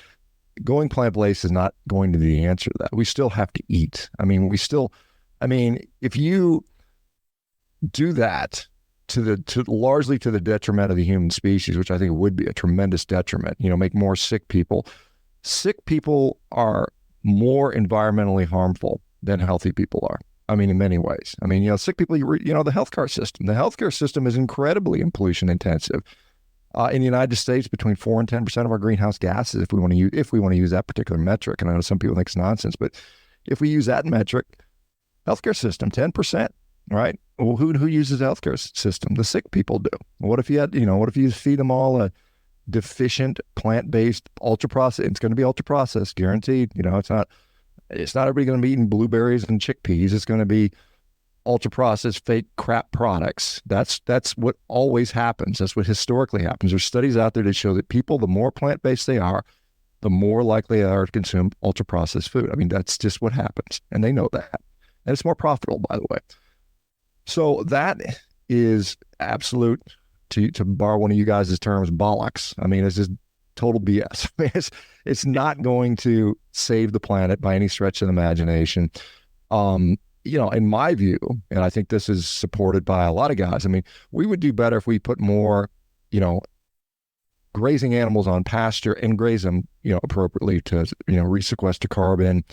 going plant-based is not going to be the answer to that. We still have to eat. I mean, if you do that largely to the detriment of the human species, which I think would be a tremendous detriment, make more sick people. Sick people are more environmentally harmful than healthy people are. I mean, in many ways. I mean, sick people, the healthcare system is incredibly pollution intensive. In the United States, between 4 and 10% of our greenhouse gases, if we want to use that particular metric, and I know some people think it's nonsense, but if we use that metric, healthcare system, 10%, right? Well, who uses the healthcare system? The sick people do. What if you feed them all a deficient plant-based ultra processed? It's going to be ultra processed, guaranteed. It's not everybody going to be eating blueberries and chickpeas. It's going to be ultra processed fake crap products. That's what always happens. That's what historically happens. There's studies out there that show that people, the more plant-based they are, the more likely they are to consume ultra processed food. I mean, that's just what happens. And they know that. And it's more profitable, by the way. So that is absolute, to borrow one of you guys' terms, bollocks. I mean, it's just total BS. I mean, it's not going to save the planet by any stretch of the imagination. In my view, and I think this is supported by a lot of guys, I mean, we would do better if we put more, grazing animals on pasture and graze them, appropriately to, resequester carbon,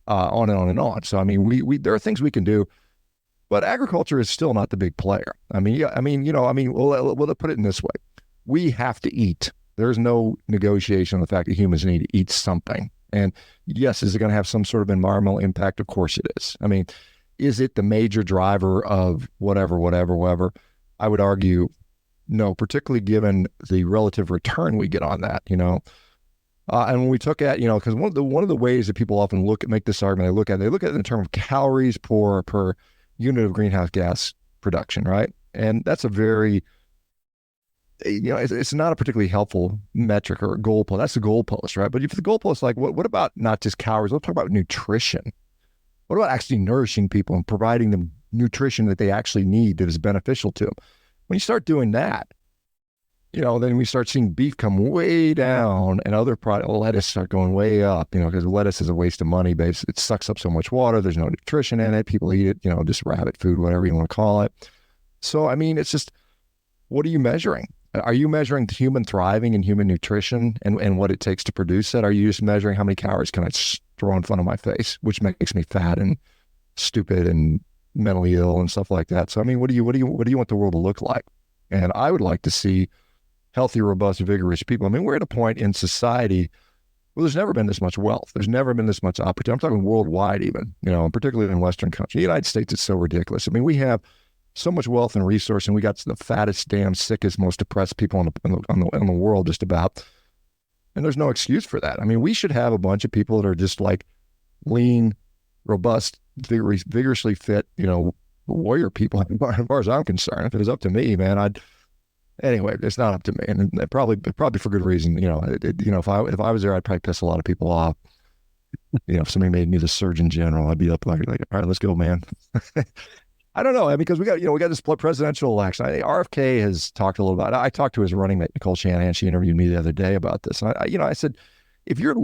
on and on and on. So, I mean, we there are things we can do, but agriculture is still not the big player. We'll put it in this way. We have to eat. There's no negotiation on the fact that humans need to eat something. And yes, is it going to have some sort of environmental impact? Of course it is. I mean, is it the major driver of whatever? I would argue no, particularly given the relative return we get on that, And when we took at, because one of the ways that people often make this argument, they look at it in terms of calories per unit of greenhouse gas production, right? And that's a very, it's not a particularly helpful metric or goalpost. That's the goalpost, right? But if the goalpost, like, what about not just calories? Let's talk about nutrition. What about actually nourishing people and providing them nutrition that they actually need that is beneficial to them? When you start doing that, then we start seeing beef come way down and other lettuce start going way up, because lettuce is a waste of money. It sucks up so much water. There's no nutrition in it. People eat it, just rabbit food, whatever you want to call it. So, I mean, it's just, what are you measuring? Are you measuring human thriving and human nutrition and what it takes to produce that? Are you just measuring how many calories can I throw in front of my face, which makes me fat and stupid and mentally ill and stuff like that? So, I mean, what do you want the world to look like? And I would like to see healthy, robust, vigorous people. I mean, we're at a point in society where there's never been this much wealth. There's never been this much opportunity. I'm talking worldwide even, particularly in Western countries. The United States is so ridiculous. I mean, we have so much wealth and resource, and we got the fattest, damn, sickest, most depressed people in the world just about. And there's no excuse for that. I mean, we should have a bunch of people that are just like lean, robust, vigorously fit, warrior people. As far as I'm concerned, if it was up to me, man, anyway, it's not up to me, and probably for good reason. If I was there, I'd probably piss a lot of people off. If somebody made me the Surgeon General, I'd be up like, all right, let's go, man. I don't know, because we got this presidential election. I think RFK has talked a little about it. I talked to his running mate, Nicole Shanahan. She interviewed me the other day about this. And I said, if you're the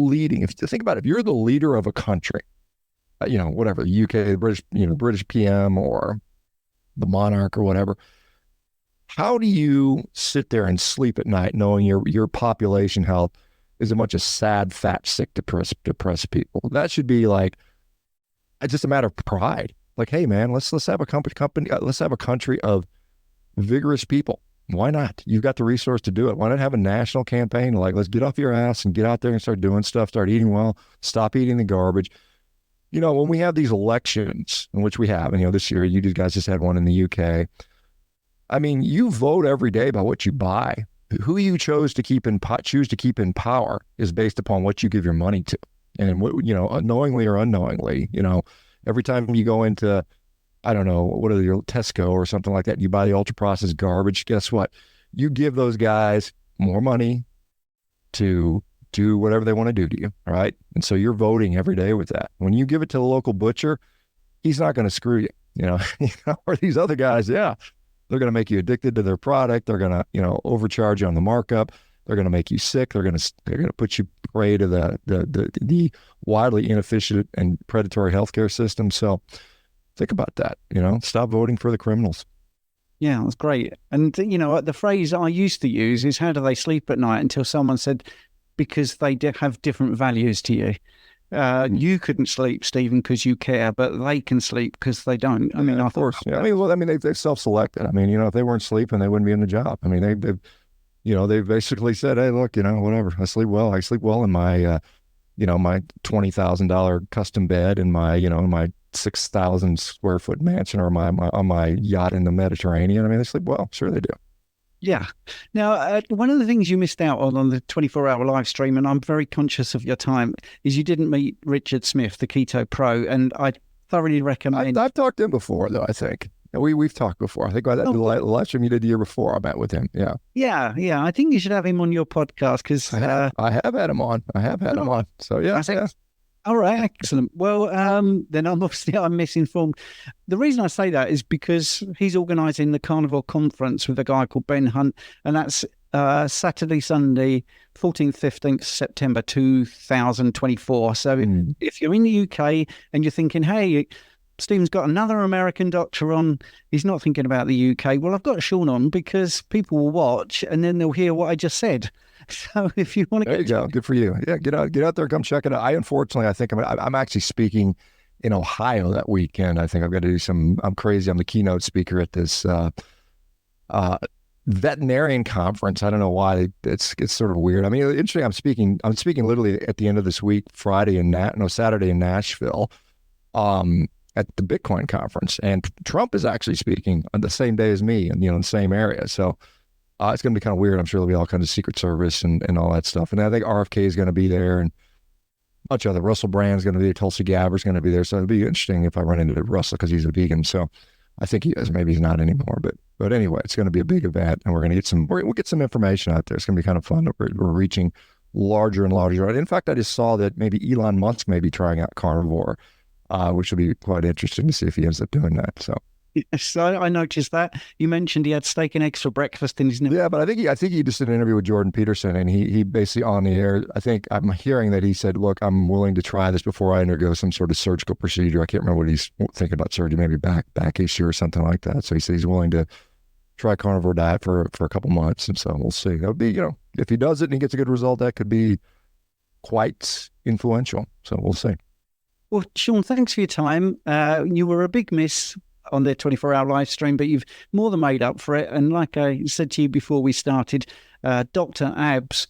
leader of a country, whatever, the UK, the British, British PM or the monarch or whatever, how do you sit there and sleep at night knowing your population health is a bunch of sad, fat, sick, depressed people? That should be like, it's just a matter of pride. Like, hey man, let's have a company. Let's have a country of vigorous people. Why not? You've got the resource to do it. Why not have a national campaign? Like, let's get off your ass and get out there and start doing stuff. Start eating well. Stop eating the garbage. When we have these elections, in which we have, and this year you guys just had one in the UK. I mean, you vote every day by what you buy. Who you choose to keep in power is based upon what you give your money to, and what knowingly or unknowingly, Every time you go into, I don't know, what are your Tesco or something like that, you buy the ultra processed garbage. Guess what? You give those guys more money to do whatever they want to do to you. All right. And so you're voting every day with that. When you give it to the local butcher, he's not going to screw you, or these other guys. Yeah. They're going to make you addicted to their product. They're going to, overcharge you on the markup. They're going to make you sick. They're going to put you prey to the wildly inefficient and predatory healthcare system. So think about that, stop voting for the criminals. Yeah, that's great. And, the phrase I used to use is, how do they sleep at night? Until someone said, because they have different values to you. You couldn't sleep, Stephen, because you care, but they can sleep because they don't. I mean, of course. Yeah. They've self-selected. If they weren't sleeping, they wouldn't be in the job. They've basically said, hey, look, whatever. I sleep well. I sleep well in my, my $20,000 custom bed and my 6,000 square foot mansion, or on my yacht in the Mediterranean. They sleep well. Sure they do. Yeah. Now, one of the things you missed out on the 24-hour live stream, and I'm very conscious of your time, is you didn't meet Richard Smith, the Keto Pro, and I thoroughly recommend. I've talked to him before, though. I think we've talked before. I think the live stream you did the year before, I met with him. Yeah. Yeah. I think you should have him on your podcast because I have had him on. Him on. So yeah. All right, excellent. Well, then I'm misinformed. The reason I say that is because he's organising the Carnivore Conference with a guy called Ben Hunt, and that's Saturday, Sunday, 14th, 15th September 2024. So if you're in the UK and you're thinking, hey, Stephen's got another American doctor on, he's not thinking about the UK. Well, I've got Shawn on because people will watch and then they'll hear what I just said. So if you want to, there you go. Good for you. Yeah, get out there, come check it out. I think I'm actually speaking in Ohio that weekend. I think I've got to do I'm crazy. I'm the keynote speaker at this veterinarian conference. I don't know why it's sort of weird. Interesting. I'm speaking literally at the end of this week, Saturday in Nashville, at the Bitcoin conference, and Trump is actually speaking on the same day as me, and in the same area. So. It's going to be kind of weird. I'm sure there'll be all kinds of Secret Service and all that stuff. And I think RFK is going to be there, and a bunch of other. Russell Brand's going to be there. Tulsi Gabbard's going to be there. So it'll be interesting if I run into Russell because he's a vegan. So I think he is. Maybe he's not anymore. But anyway, it's going to be a big event, and we'll get some information out there. It's going to be kind of fun. We're reaching larger and larger. In fact, I just saw that maybe Elon Musk may be trying out carnivore, which will be quite interesting to see if he ends up doing that. So. So I noticed that you mentioned he had steak and eggs for breakfast in his. Yeah, but I think he just did an interview with Jordan Peterson, and he basically on the air. I think I'm hearing that he said, "Look, I'm willing to try this before I undergo some sort of surgical procedure." I can't remember what he's thinking about surgery, maybe back issue or something like that. So he said he's willing to try carnivore diet for a couple months, and so we'll see. That would be, if he does it and he gets a good result, that could be quite influential. So we'll see. Well, Shawn, thanks for your time. You were a big miss on their 24-hour live stream, but you've more than made up for it. And like I said to you before we started, Dr. Abs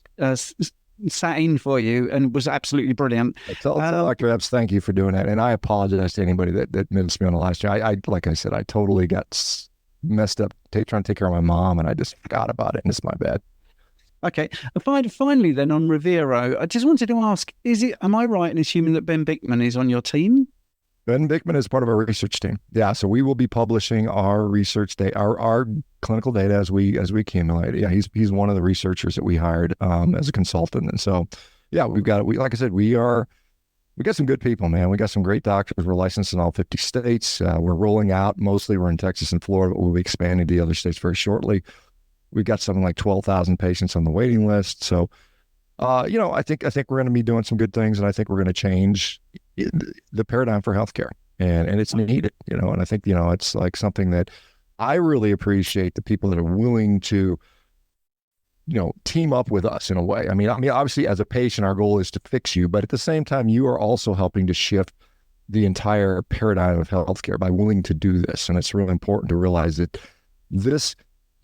sat in for you and was absolutely brilliant. Tell Dr. Abs, thank you for doing that. And I apologize to anybody that missed me on the last stream. I like I said, I totally got messed up trying to take care of my mom, and I just forgot about it, and it's my bad. Okay. Finally, then, on Revero, I just wanted to ask, am I right in assuming that Ben Bickman is on your team? Ben Bickman is part of our research team. Yeah, so we will be publishing our research data, our clinical data as we accumulate. Yeah, he's one of the researchers that we hired as a consultant, and so yeah, like I said, we got some good people, man. We got some great doctors. We're licensed in all 50 states. We're rolling out. Mostly we're in Texas and Florida, but we'll be expanding to the other states very shortly. We've got something like 12,000 patients on the waiting list. So, I think we're going to be doing some good things, and I think we're going to change the paradigm for healthcare, and it's needed, and I think, it's like something that I really appreciate, the people that are willing to, team up with us in a way. I mean, obviously as a patient, our goal is to fix you, but at the same time, you are also helping to shift the entire paradigm of healthcare by willing to do this. And it's really important to realize that this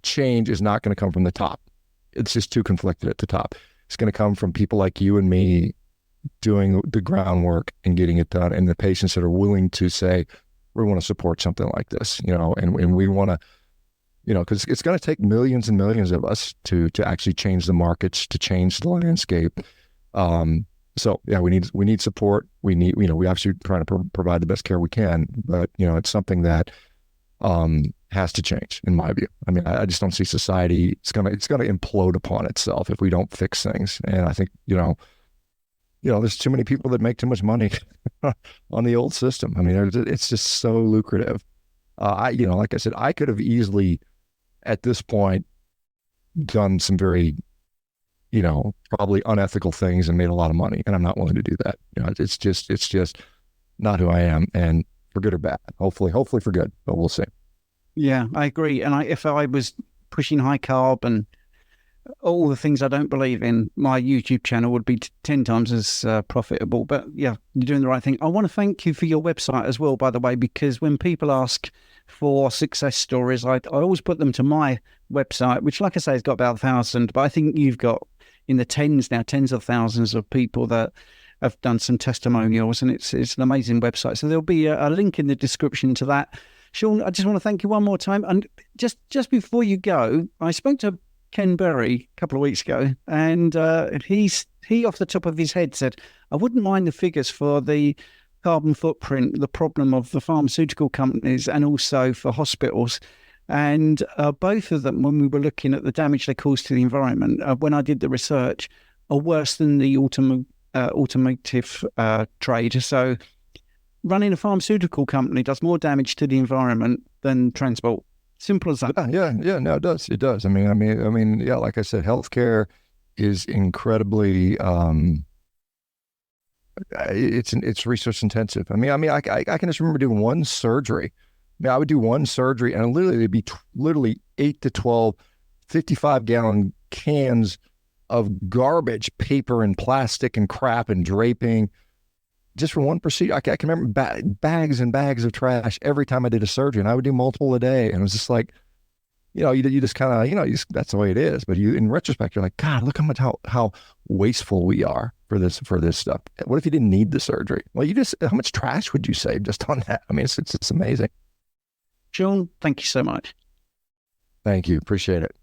change is not going to come from the top. It's just too conflicted at the top. It's going to come from people like you and me doing the groundwork and getting it done, and the patients that are willing to say, we want to support something like this, and we want to, because it's going to take millions and millions of us to actually change the markets, to change the landscape. So yeah, we need support. We need, we obviously trying to provide the best care we can, but it's something that has to change in my view. I mean, I just don't see society. It's gonna implode upon itself if we don't fix things. And I think there's too many people that make too much money on the old system. I mean, it's just so lucrative. Like I said, I could have easily at this point done some very probably unethical things and made a lot of money, and I'm not willing to do that. It's just not who I am, and for good or bad. Hopefully for good, but we'll see. Yeah, I agree. And if I was pushing high carb and all the things I don't believe in, my YouTube channel would be 10 times as profitable. But yeah, you're doing the right thing. I want to thank you for your website as well, by the way, because when people ask for success stories, I always put them to my website, which, like I say, has got about 1,000, but I think you've got in the tens now, tens of thousands of people that have done some testimonials, and it's an amazing website. So there'll be a link in the description to that. Shawn, I just want to thank you one more time. And just before you go, I spoke to Ken Berry a couple of weeks ago, and he off the top of his head said, I wouldn't mind the figures for the carbon footprint, the problem of the pharmaceutical companies, and also for hospitals. And both of them, when we were looking at the damage they cause to the environment, when I did the research, are worse than the automotive trade. So running a pharmaceutical company does more damage to the environment than transport. Simple as that. Yeah. No, it does. It does. I mean, yeah, like I said, healthcare is incredibly, it's resource intensive. I mean, I can just remember doing one surgery. I would do one surgery, and literally it'd be literally 8 to 12 55-gallon cans of garbage, paper and plastic and crap and draping, just for one procedure. I can remember bags and bags of trash every time I did a surgery, and I would do multiple a day. And it was just like, you just kind of, that's the way it is. But in retrospect, you're like, God, look how wasteful we are for this stuff. What if you didn't need the surgery? Well, how much trash would you save just on that? I mean, it's amazing. Shawn, thank you so much. Thank you. Appreciate it.